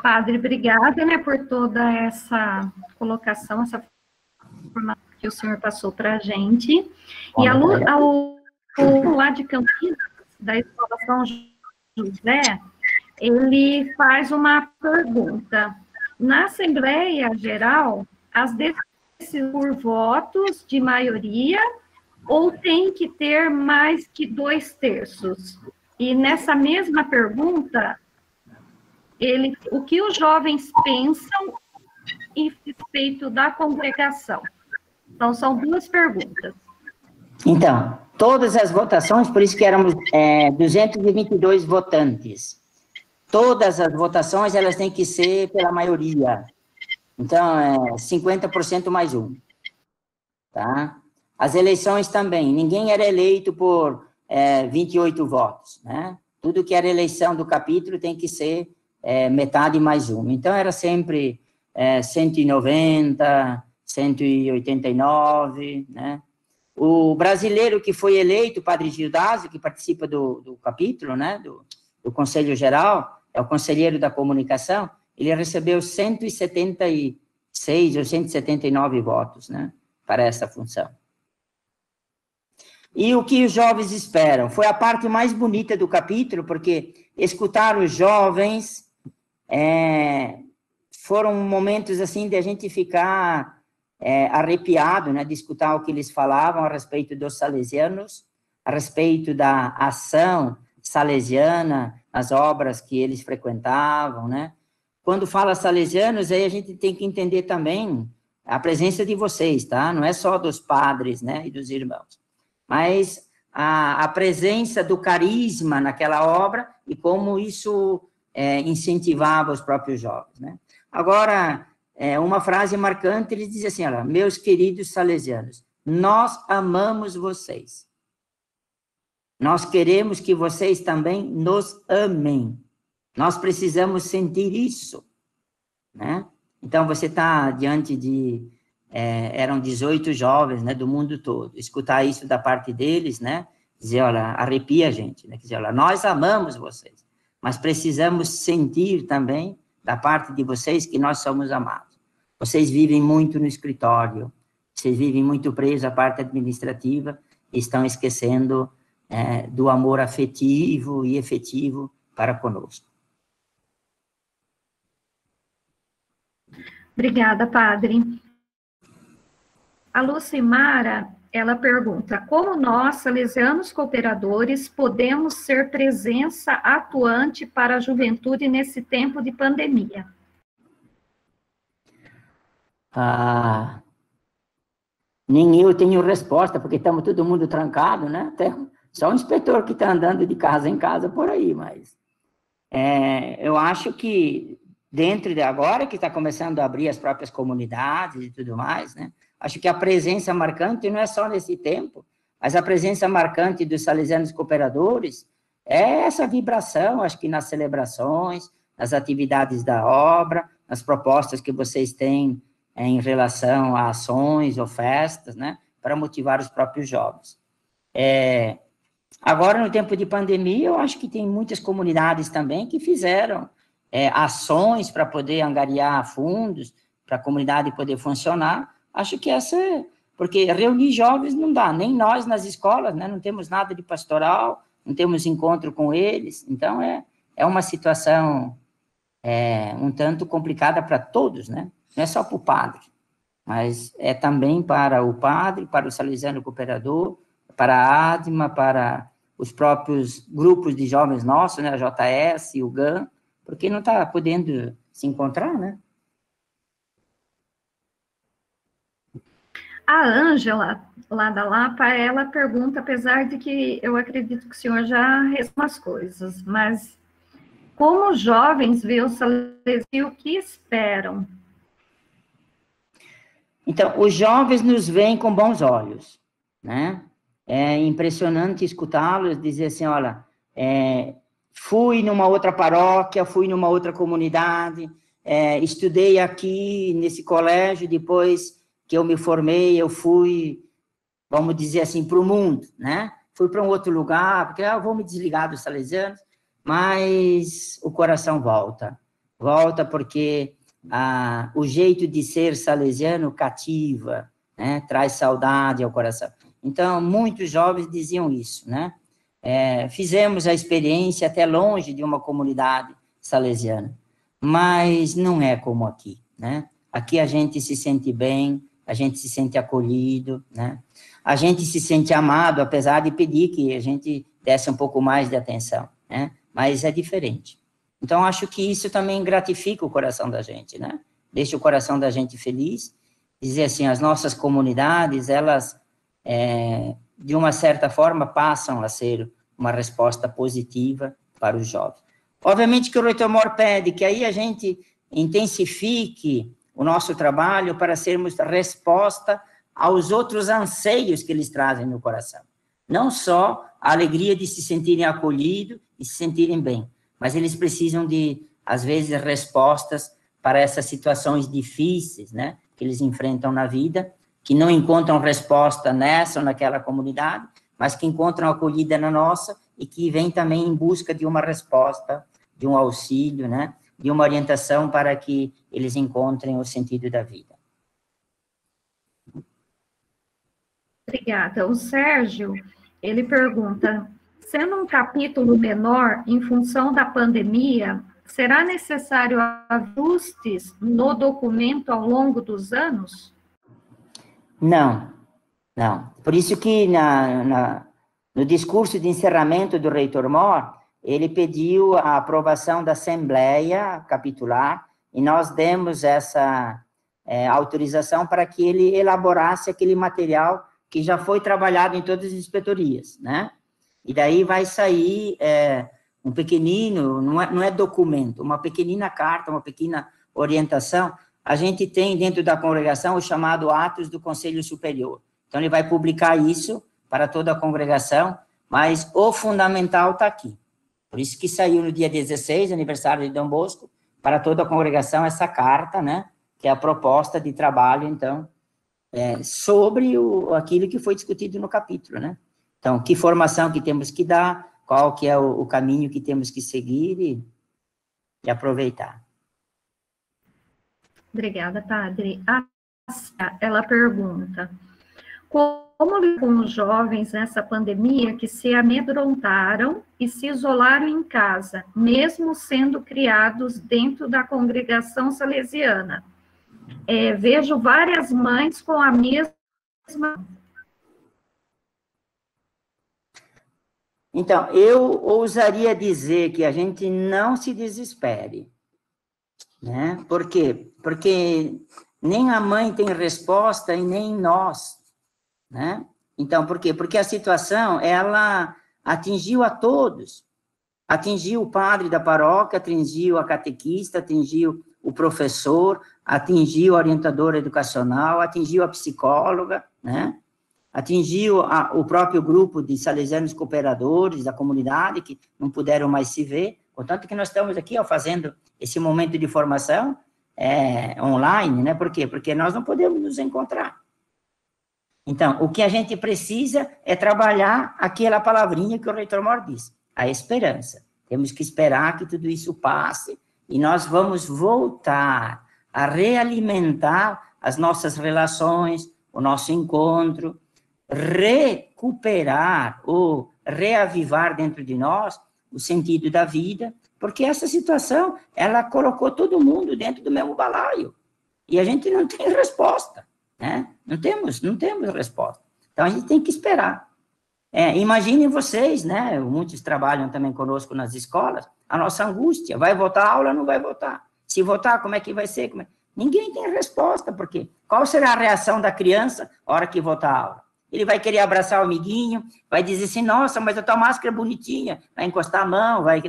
Padre, obrigada, né, por toda essa colocação, essa informação que o senhor passou para a gente. E ao lá de Campinas, da Escola São José, ele faz uma pergunta. Na Assembleia Geral, as decisões por votos de maioria ou tem que ter mais que 2/3? E nessa mesma pergunta, o que os jovens pensam em respeito da congregação? Então, são duas perguntas. Então, todas as votações, por isso que éramos 222 votantes. Todas as votações, elas têm que ser pela maioria. Então, 50% mais um. Tá? As eleições também. Ninguém era eleito por 28 votos, né? Tudo que era eleição do capítulo tem que ser metade mais um. Então, era sempre 190, 189, né? O brasileiro que foi eleito, o Padre Gildásio, que participa do capítulo, né, do Conselho Geral, é o conselheiro da comunicação, ele recebeu 176 ou 179 votos, né, para essa função. E o que os jovens esperam? Foi a parte mais bonita do capítulo, porque escutar os jovens foram momentos, assim, de a gente ficar arrepiado, né, de escutar o que eles falavam a respeito dos salesianos, a respeito da ação salesiana, as obras que eles frequentavam, né? Quando fala salesianos, aí a gente tem que entender também a presença de vocês, tá? Não é só dos padres, né, e dos irmãos, mas a presença do carisma naquela obra e como isso incentivava os próprios jovens, né? Agora, uma frase marcante, ele diz assim, olha, meus queridos salesianos, nós amamos vocês. Nós queremos que vocês também nos amem. Nós precisamos sentir isso, né? Então, você está diante de... eram 18 jovens, né, do mundo todo. Escutar isso da parte deles, né? Dizer, olha, arrepia a gente, né? Dizer, olha, nós amamos vocês, mas precisamos sentir também da parte de vocês que nós somos amados. Vocês vivem muito no escritório, vocês vivem muito presos à parte administrativa e estão esquecendo do amor afetivo e efetivo para conosco. Obrigada, padre. A Lucimara, ela pergunta, como nós, salesianos cooperadores, podemos ser presença atuante para a juventude nesse tempo de pandemia? Nem eu tenho resposta, porque estamos todo mundo trancado, né? Só o inspetor que está andando de casa em casa por aí, mas eu acho que dentro de agora que está começando a abrir as próprias comunidades e tudo mais, né? Acho que a presença marcante não é só nesse tempo, mas a presença marcante dos salesianos cooperadores é essa vibração, acho que nas celebrações, nas atividades da obra, nas propostas que vocês têm em relação a ações ou festas, né, para motivar os próprios jovens. Agora, no tempo de pandemia, eu acho que tem muitas comunidades também que fizeram ações para poder angariar fundos, para a comunidade poder funcionar. Acho que porque reunir jovens não dá, nem nós nas escolas, né, não temos nada de pastoral, não temos encontro com eles, então é uma situação um tanto complicada para todos, né? Não é só para o padre, mas é também para o padre, para o salesiano cooperador, para a ADMA, para os próprios grupos de jovens nossos, né, a JS, o GAN, porque não está podendo se encontrar, né? A Ângela, lá da Lapa, ela pergunta, apesar de que eu acredito que o senhor já respondeu as coisas, mas como os jovens veem o salesiano e o que esperam? Então, os jovens nos veem com bons olhos, né? É impressionante escutá-los dizer assim, olha, fui numa outra paróquia, fui numa outra comunidade, estudei aqui nesse colégio, depois que eu me formei, eu fui, vamos dizer assim, para o mundo, né? Fui para um outro lugar, porque eu vou me desligar dos salesianos, mas o coração volta porque o jeito de ser salesiano cativa, né? Traz saudade ao coração. Então, muitos jovens diziam isso, né? Fizemos a experiência até longe de uma comunidade salesiana, mas não é como aqui, né? Aqui a gente se sente bem, a gente se sente acolhido, né? A gente se sente amado, apesar de pedir que a gente desse um pouco mais de atenção, né? Mas é diferente. Então, acho que isso também gratifica o coração da gente, né? Deixa o coração da gente feliz. Dizer assim, as nossas comunidades, elas, de uma certa forma, passam a ser uma resposta positiva para os jovens. Obviamente que o Reitor Mor pede que aí a gente intensifique o nosso trabalho para sermos resposta aos outros anseios que eles trazem no coração. Não só a alegria de se sentirem acolhidos e se sentirem bem, mas eles precisam de, às vezes, respostas para essas situações difíceis, né, que eles enfrentam na vida, que não encontram resposta nessa ou naquela comunidade, mas que encontram acolhida na nossa e que vêm também em busca de uma resposta, de um auxílio, né, de uma orientação para que eles encontrem o sentido da vida. Obrigada. O Sérgio, ele pergunta, sendo um capítulo menor, em função da pandemia, será necessário ajustes no documento ao longo dos anos? Não. Por isso que no discurso de encerramento do Reitor Mor, ele pediu a aprovação da Assembleia Capitular e nós demos essa autorização para que ele elaborasse aquele material que já foi trabalhado em todas as inspetorias, né? E daí vai sair um pequenino, não é documento, uma pequenina carta, uma pequena orientação. A gente tem dentro da congregação o chamado Atos do Conselho Superior. Então, ele vai publicar isso para toda a congregação, mas o fundamental está aqui. Por isso que saiu no dia 16, aniversário de Dom Bosco, para toda a congregação essa carta, né, que é a proposta de trabalho, então, sobre aquilo que foi discutido no capítulo, né. Então, que formação que temos que dar, qual que é o caminho que temos que seguir e aproveitar. Obrigada, padre. A Cássia, ela pergunta, como lidar com os jovens nessa pandemia que se amedrontaram e se isolaram em casa, mesmo sendo criados dentro da congregação salesiana? vejo várias mães com a mesma... Então, eu ousaria dizer que a gente não se desespere, né? Por quê? Porque nem a mãe tem resposta e nem nós, né? Então, por quê? Porque a situação, ela atingiu a todos. Atingiu o padre da paróquia, atingiu a catequista, atingiu o professor, atingiu a orientadora educacional, atingiu a psicóloga, né? Atingiu o próprio grupo de salesianos cooperadores da comunidade, que não puderam mais se ver. Portanto, que nós estamos aqui, ó, fazendo esse momento de formação online, né? Por quê? Porque nós não podemos nos encontrar. Então, o que a gente precisa é trabalhar aquela palavrinha que o reitor Mor disse, a esperança. Temos que esperar que tudo isso passe e nós vamos voltar a realimentar as nossas relações, o nosso encontro, recuperar ou reavivar dentro de nós o sentido da vida, porque essa situação, ela colocou todo mundo dentro do mesmo balaio. E a gente não tem resposta, né? Não temos resposta. Então, a gente tem que esperar. Imaginem vocês, né? Muitos trabalham também conosco nas escolas, a nossa angústia, vai voltar a aula ou não vai voltar? Se voltar, como é que vai ser? Ninguém tem resposta, porque qual será a reação da criança na hora que voltar a aula? Ele vai querer abraçar o amiguinho, vai dizer assim, nossa, mas a tua máscara é bonitinha, vai encostar a mão, vai...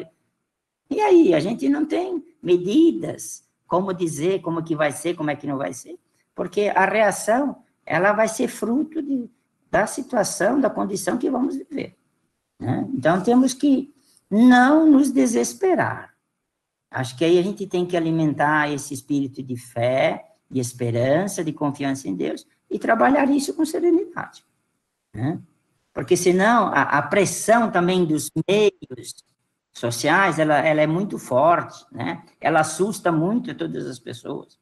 E aí, a gente não tem medidas, como dizer, como que vai ser, como é que não vai ser, porque a reação, ela vai ser fruto da situação, da condição que vamos viver, né? Então, temos que não nos desesperar. Acho que aí a gente tem que alimentar esse espírito de fé, de esperança, de confiança em Deus, e trabalhar isso com serenidade, né? Porque senão a pressão também dos meios sociais, ela é muito forte, né? Ela assusta muito todas as pessoas.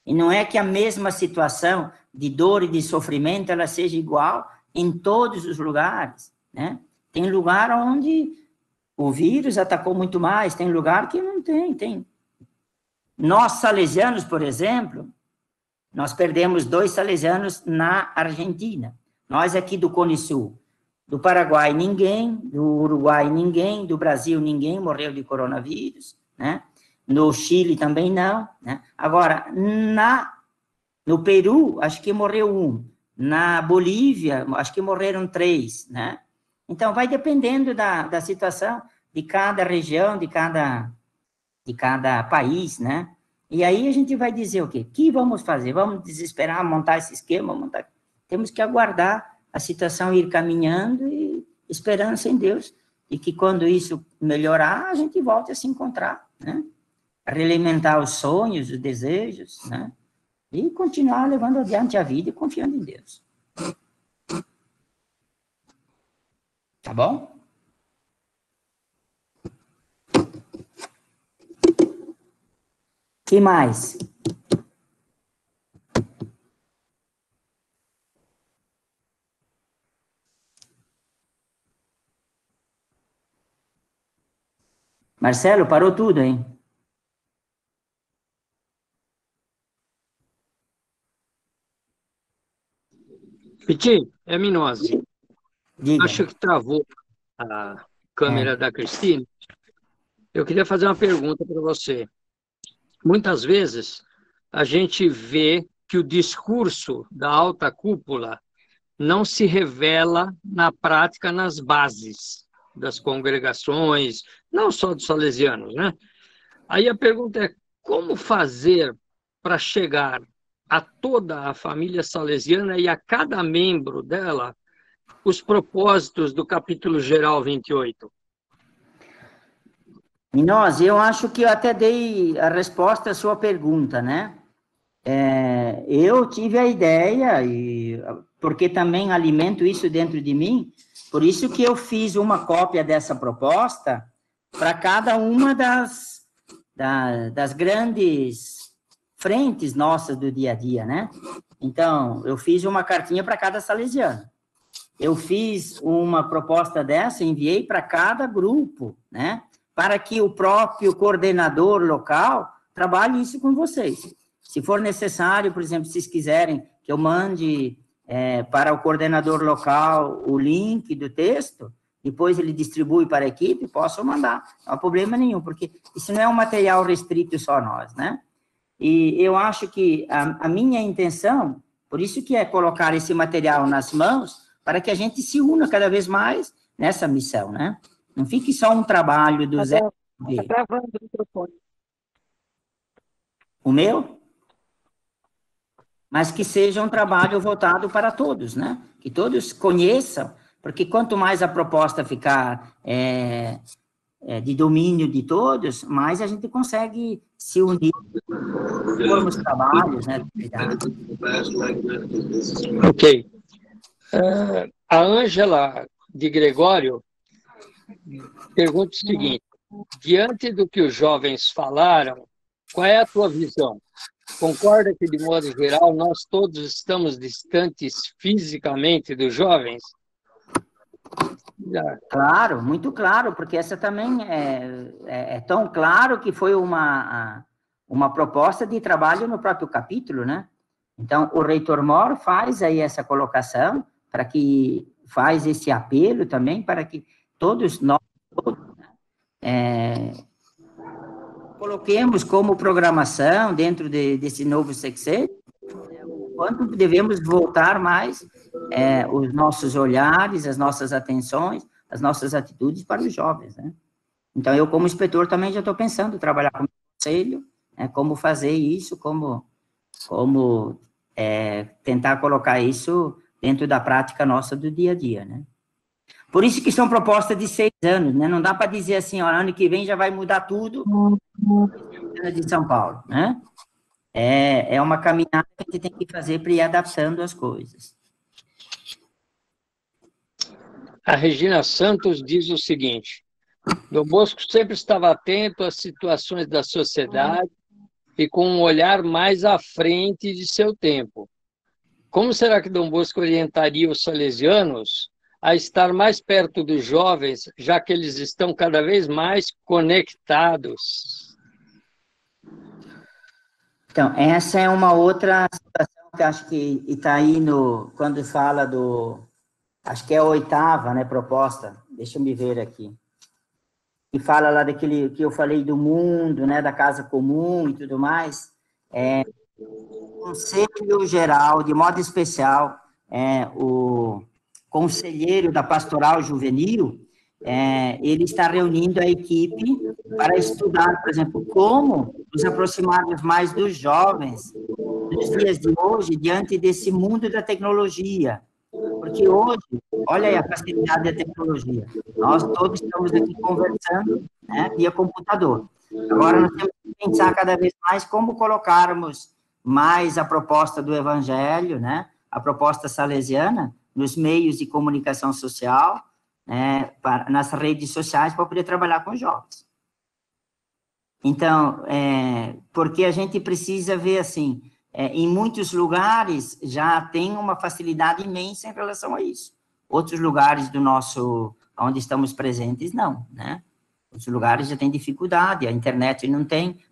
E não é que a mesma situação de dor e de sofrimento, ela seja igual em todos os lugares, né? Tem lugar onde o vírus atacou muito mais, tem lugar que não tem. Nós, salesianos, por exemplo, nós perdemos 2 salesianos na Argentina. Nós aqui do Cone Sul. Do Paraguai, ninguém. Do Uruguai, ninguém. Do Brasil, ninguém morreu de coronavírus, né? No Chile também não, né? Agora, no Peru, acho que morreu 1. Na Bolívia, acho que morreram 3, né? Então, vai dependendo da situação de cada região, de cada país, né? E aí a gente vai dizer o quê? O que vamos fazer? Vamos desesperar, montar esse esquema? Temos que aguardar a situação ir caminhando e esperança em Deus. E que quando isso melhorar, a gente volte a se encontrar, né? A realimentar os sonhos, os desejos, né? E continuar levando adiante a vida e confiando em Deus. Tá bom? Que mais? Marcelo, parou tudo, hein? Piti, é minose. Diga. Acho que travou a câmera da Cristina. Eu queria fazer uma pergunta para você. Muitas vezes, a gente vê que o discurso da alta cúpula não se revela na prática nas bases das congregações, não só dos salesianos, né? Aí a pergunta é, como fazer para chegar a toda a família salesiana e a cada membro dela os propósitos do capítulo geral 28? Minose, eu acho que eu até dei a resposta à sua pergunta, né? Eu tive a ideia, porque também alimento isso dentro de mim, por isso que eu fiz uma cópia dessa proposta para cada uma das grandes frentes nossas do dia a dia, né? Então, eu fiz uma cartinha para cada salesiano. Eu fiz uma proposta dessa, enviei para cada grupo, né? Para que o próprio coordenador local trabalhe isso com vocês. Se for necessário, por exemplo, se vocês quiserem que eu mande para o coordenador local o link do texto, depois ele distribui para a equipe, posso mandar, não há problema nenhum, porque isso não é um material restrito só a nós, né? E eu acho que a minha intenção, por isso que é colocar esse material nas mãos, para que a gente se una cada vez mais nessa missão, né? Não fique só um trabalho do Zé. Está travando o microfone. O meu? Mas que seja um trabalho voltado para todos, né? Que todos conheçam, porque quanto mais a proposta ficar de domínio de todos, mais a gente consegue se unir nos trabalhos, né? Ok. A Ângela de Gregório pergunta o seguinte: diante do que os jovens falaram, qual é a tua visão? Concorda que, de modo geral, nós todos estamos distantes fisicamente dos jovens? Claro, muito claro, porque essa também é tão claro que foi uma proposta de trabalho no próprio capítulo, né? Então, o reitor Mor faz aí essa colocação, faz esse apelo também, para que todos nós coloquemos como programação dentro desse novo sexênio, quanto devemos voltar mais os nossos olhares, as nossas atenções, as nossas atitudes para os jovens, né? Então, eu, como inspetor, também já estou pensando em trabalhar com o conselho, como fazer isso, como tentar colocar isso dentro da prática nossa do dia a dia, né? Por isso que são propostas de 6 anos, né? Não dá para dizer assim, ó, ano que vem já vai mudar tudo de São Paulo, né? É uma caminhada que a gente tem que fazer para ir adaptando as coisas. A Regina Santos diz o seguinte: Dom Bosco sempre estava atento às situações da sociedade e com um olhar mais à frente de seu tempo. Como será que Dom Bosco orientaria os salesianos a estar mais perto dos jovens, já que eles estão cada vez mais conectados? Então, essa é uma outra situação que acho que está aí quando fala acho que é a 8ª, né, proposta, deixa eu me ver aqui, e fala lá daquele que eu falei do mundo, né, da casa comum e tudo mais, o Conselho Geral, de modo especial, o conselheiro da Pastoral Juvenil, ele está reunindo a equipe para estudar, por exemplo, como nos aproximarmos mais dos jovens nos dias de hoje, diante desse mundo da tecnologia. Porque hoje, olha aí a facilidade da tecnologia. Nós todos estamos aqui conversando, né, via computador. Agora, nós temos que pensar cada vez mais como colocarmos mais a proposta do Evangelho, né, a proposta salesiana, nos meios de comunicação social, nas redes sociais, para poder trabalhar com os jovens. Então, porque a gente precisa ver, assim, em muitos lugares já tem uma facilidade imensa em relação a isso. Outros lugares onde estamos presentes, não, né? Outros lugares já tem dificuldade, a internet não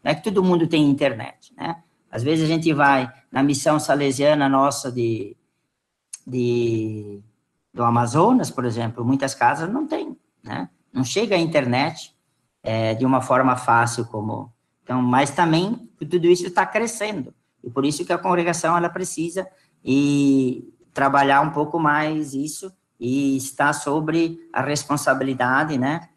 é que todo mundo tem internet, né? Às vezes a gente vai na missão salesiana nossa do Amazonas, por exemplo, muitas casas não tem, né? Não chega a internet de uma forma fácil como... Então, mas também tudo isso está crescendo, e por isso que a congregação ela precisa trabalhar um pouco mais isso, e está sobre a responsabilidade, né,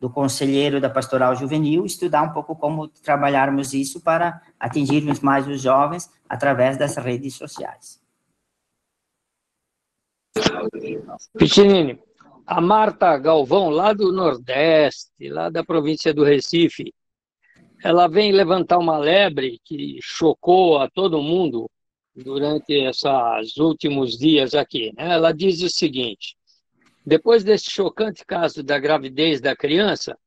do conselheiro da Pastoral Juvenil, estudar um pouco como trabalharmos isso para atingirmos mais os jovens através das redes sociais. Piccinini, a Marta Galvão, lá do Nordeste, lá da província do Recife, ela vem levantar uma lebre que chocou a todo mundo durante esses últimos dias aqui, né? Ela diz o seguinte: depois desse chocante caso da gravidez da criança,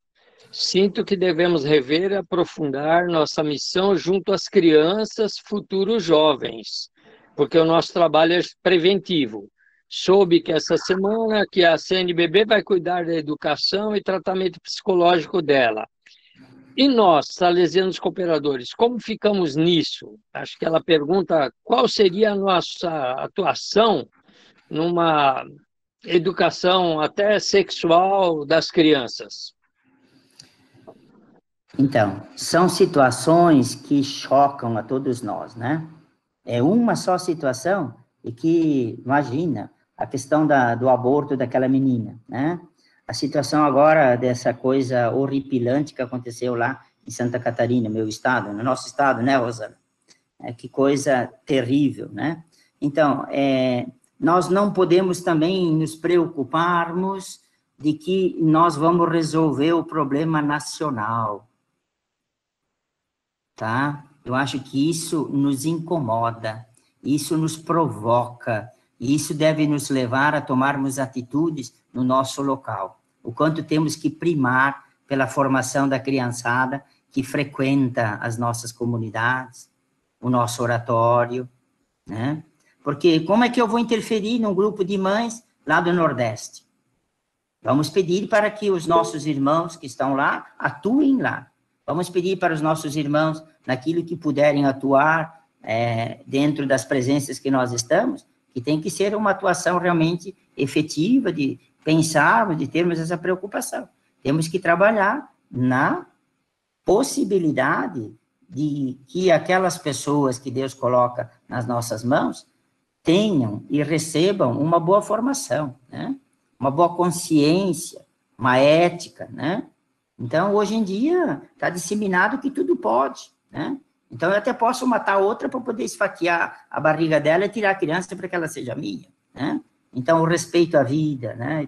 sinto que devemos rever e aprofundar nossa missão junto às crianças, futuros jovens, porque o nosso trabalho é preventivo. Soube que essa semana que a CNBB vai cuidar da educação e tratamento psicológico dela. E nós, salesianos cooperadores, como ficamos nisso? Acho que ela pergunta qual seria a nossa atuação numa educação até sexual das crianças. Então, são situações que chocam a todos nós, né? É uma só situação e que, imagina, a questão do aborto daquela menina, né? A situação agora dessa coisa horripilante que aconteceu lá em Santa Catarina, meu estado, no nosso estado, né, Rosana? Que coisa terrível, né? Então, nós não podemos também nos preocuparmos de que nós vamos resolver o problema nacional, tá? Eu acho que isso nos incomoda, isso nos provoca, e isso deve nos levar a tomarmos atitudes no nosso local. O quanto temos que primar pela formação da criançada que frequenta as nossas comunidades, o nosso oratório, né? Porque como é que eu vou interferir num grupo de mães lá do Nordeste? Vamos pedir para que os nossos irmãos que estão lá atuem lá. Vamos pedir para os nossos irmãos, naquilo que puderem atuar dentro das presenças que nós estamos, que tem que ser uma atuação realmente efetiva, de pensarmos, de termos essa preocupação. Temos que trabalhar na possibilidade de que aquelas pessoas que Deus coloca nas nossas mãos tenham e recebam uma boa formação, né? Uma boa consciência, uma ética, né? Então, hoje em dia, está disseminado que tudo pode, né? Então, eu até posso matar outra para poder esfaquear a barriga dela e tirar a criança para que ela seja minha, né? Então, o respeito à vida, né?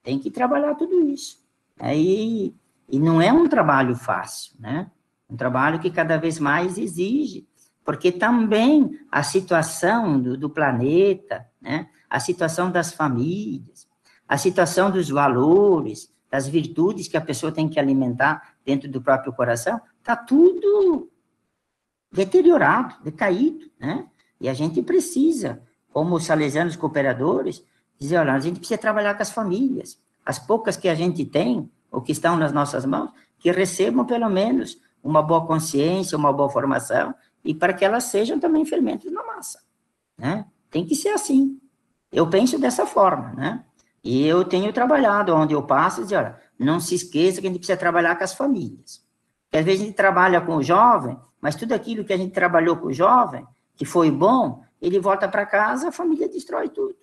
Tem que trabalhar tudo isso. E não é um trabalho fácil, né? Um trabalho que cada vez mais exige, porque também a situação do planeta, né? A situação das famílias, a situação dos valores, das virtudes que a pessoa tem que alimentar dentro do próprio coração, está tudo deteriorado, decaído, né? E a gente precisa, como os salesianos cooperadores, dizer, olha, a gente precisa trabalhar com as famílias, as poucas que a gente tem, ou que estão nas nossas mãos, que recebam pelo menos uma boa consciência, uma boa formação, e para que elas sejam também fermentos na massa, né? Tem que ser assim. Eu penso dessa forma, né? E eu tenho trabalhado onde eu passo, e dizer, olha, não se esqueça que a gente precisa trabalhar com as famílias. Porque às vezes a gente trabalha com o jovem, mas tudo aquilo que a gente trabalhou com o jovem, que foi bom, ele volta para casa, a família destrói tudo.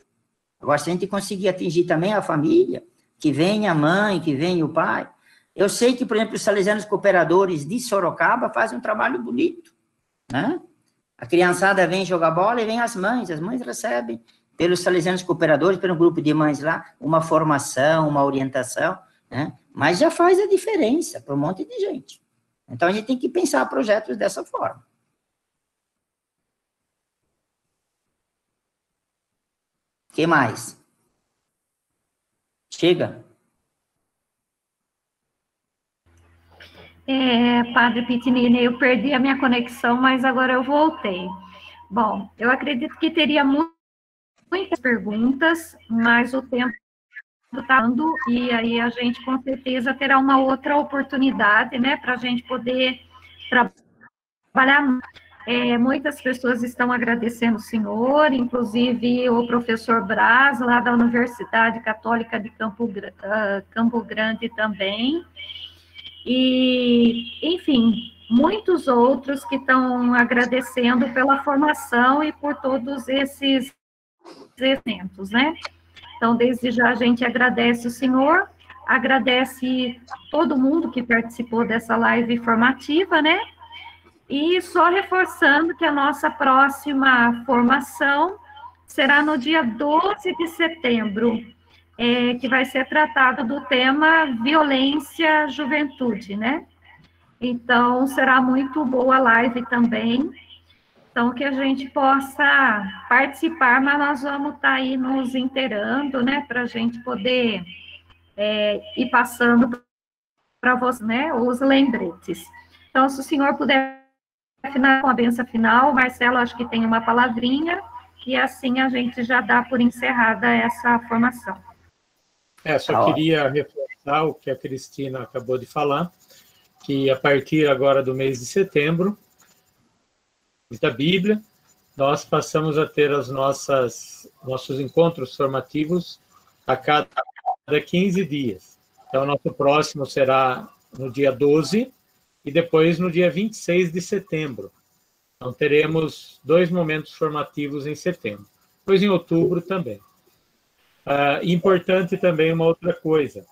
Agora, se a gente conseguir atingir também a família, que vem a mãe, que vem o pai, eu sei que, por exemplo, os salesianos cooperadores de Sorocaba fazem um trabalho bonito, né? A criançada vem jogar bola e vem as mães recebem, pelos salesianos cooperadores, pelo grupo de mães lá, uma formação, uma orientação, né? Mas já faz a diferença para um monte de gente. Então, a gente tem que pensar projetos dessa forma. O que mais? Chega. Padre Pitinini, eu perdi a minha conexão, mas agora eu voltei. Bom, eu acredito que teria muitas perguntas, mas o tempo está dando, e aí a gente com certeza terá uma outra oportunidade, né, para a gente poder trabalhar. Muitas pessoas estão agradecendo o senhor, inclusive o professor Braz, lá da Universidade Católica de Campo Grande também, e, enfim, muitos outros que estão agradecendo pela formação e por todos esses eventos, né? Então, desde já, a gente agradece o senhor, agradece todo mundo que participou dessa live formativa, né? E só reforçando que a nossa próxima formação será no dia 12 de setembro, que vai ser tratado do tema violência juventude, né? Então, será muito boa a live também. Então, que a gente possa participar, mas nós vamos estar aí nos inteirando, né, para a gente poder ir passando para você, né, os lembretes. Então, se o senhor puder afinar com a benção final, Marcelo, acho que tem uma palavrinha, e assim a gente já dá por encerrada essa formação. Só queria reforçar o que a Cristina acabou de falar, que a partir agora do mês de setembro, da Bíblia, nós passamos a ter nossos encontros formativos a cada 15 dias. Então, nosso próximo será no dia 12 e depois no dia 26 de setembro. Então, teremos 2 momentos formativos em setembro. Depois, em outubro, também. Importante também uma outra coisa.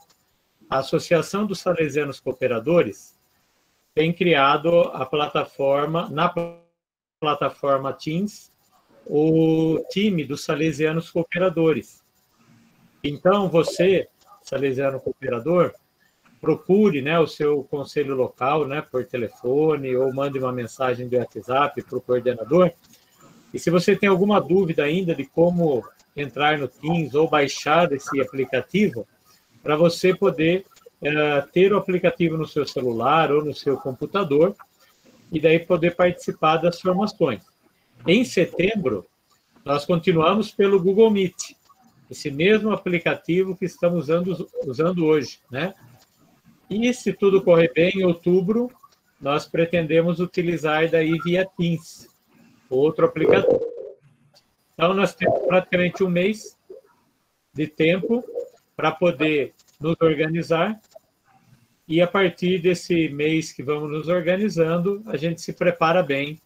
A Associação dos Salesianos Cooperadores tem criado a plataforma, na plataforma Teams, o time dos Salesianos Cooperadores. Então, você, Salesiano Cooperador, procure, né, o seu conselho local, né, por telefone, ou mande uma mensagem do WhatsApp para o coordenador. E se você tem alguma dúvida ainda de como entrar no Teams ou baixar esse aplicativo, para você poder ter o aplicativo no seu celular ou no seu computador, e daí poder participar das formações. Em setembro, nós continuamos pelo Google Meet, esse mesmo aplicativo que estamos usando hoje, né? E se tudo correr bem, em outubro, nós pretendemos utilizar daí via Teams, outro aplicativo. Então, nós temos praticamente um mês de tempo para poder nos organizar, e a partir desse mês que vamos nos organizando, a gente se prepara bem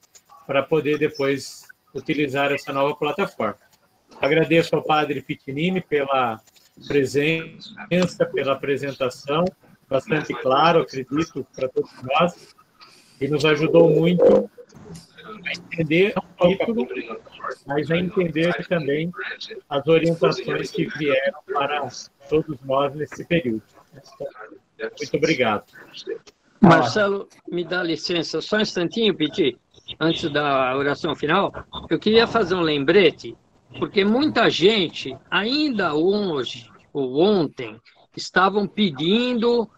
para poder depois utilizar essa nova plataforma. Agradeço ao Padre Pitinini pela presença, pela apresentação, bastante claro, acredito, para todos nós, e nos ajudou muito a entender o título, mas a entender também as orientações que vieram para todos nós nesse período. Muito obrigado. Marcelo, me dá licença, só um instantinho, Piti, antes da oração final. Eu queria fazer um lembrete, porque muita gente, ainda hoje ou ontem, estavam pedindo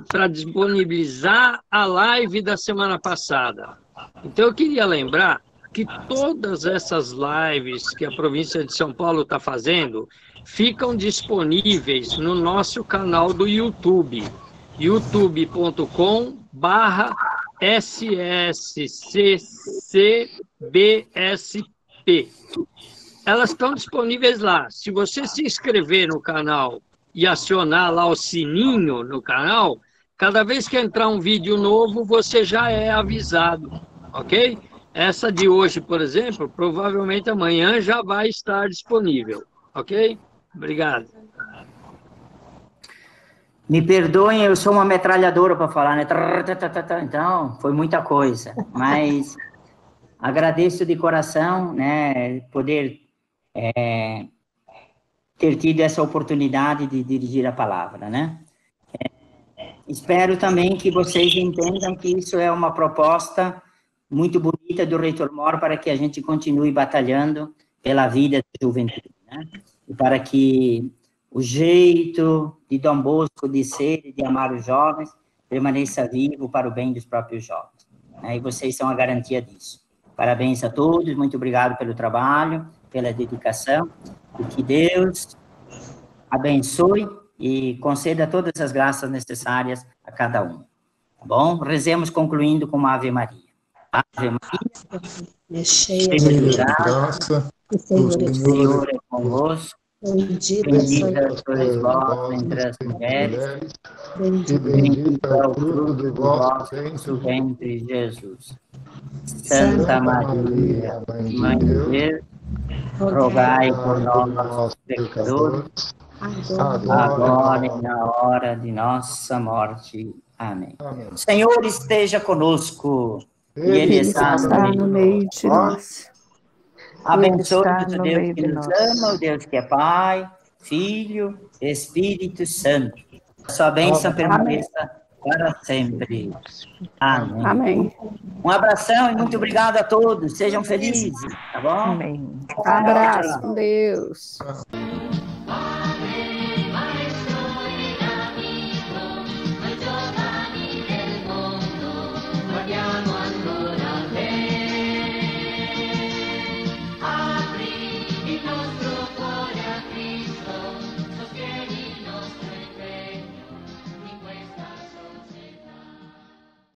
para disponibilizar a live da semana passada. Então, eu queria lembrar que todas essas lives que a província de São Paulo está fazendo ficam disponíveis no nosso canal do YouTube, youtube.com/SSCCBSP. Elas estão disponíveis lá. Se você se inscrever no canal e acionar lá o sininho no canal, cada vez que entrar um vídeo novo, você já é avisado, ok? Essa de hoje, por exemplo, provavelmente amanhã já vai estar disponível, ok? Obrigado. Me perdoem, eu sou uma metralhadora para falar, né? Então, foi muita coisa, mas agradeço de coração, né, poder ter tido essa oportunidade de dirigir a palavra, né? Espero também que vocês entendam que isso é uma proposta muito bonita do Reitor Mor para que a gente continue batalhando pela vida da juventude, né? E para que o jeito de Dom Bosco de ser e de amar os jovens permaneça vivo para o bem dos próprios jovens, né? E vocês são a garantia disso. Parabéns a todos, muito obrigado pelo trabalho, pela dedicação, e que Deus abençoe e conceda todas as graças necessárias a cada um. Tá bom? Rezemos concluindo com uma Ave Maria. Ave Maria, cheia de graça, o Senhor é convosco, bendita sois vós entre as mulheres, bendito é o fruto do vosso ventre, Jesus. Santa Maria, Mãe de Deus, rogai por nós, pecadores, agora e na hora de nossa morte. Amém. O Senhor esteja conosco. E Ele está no meio de nós. Abençoe-nos o Deus que nos ama, o Deus que é Pai, Filho, Espírito Santo. A sua bênção permaneça para sempre. Amém. Amém. Um abração e muito obrigado a todos. Sejam felizes, tá bom? Amém. Um abraço, Deus.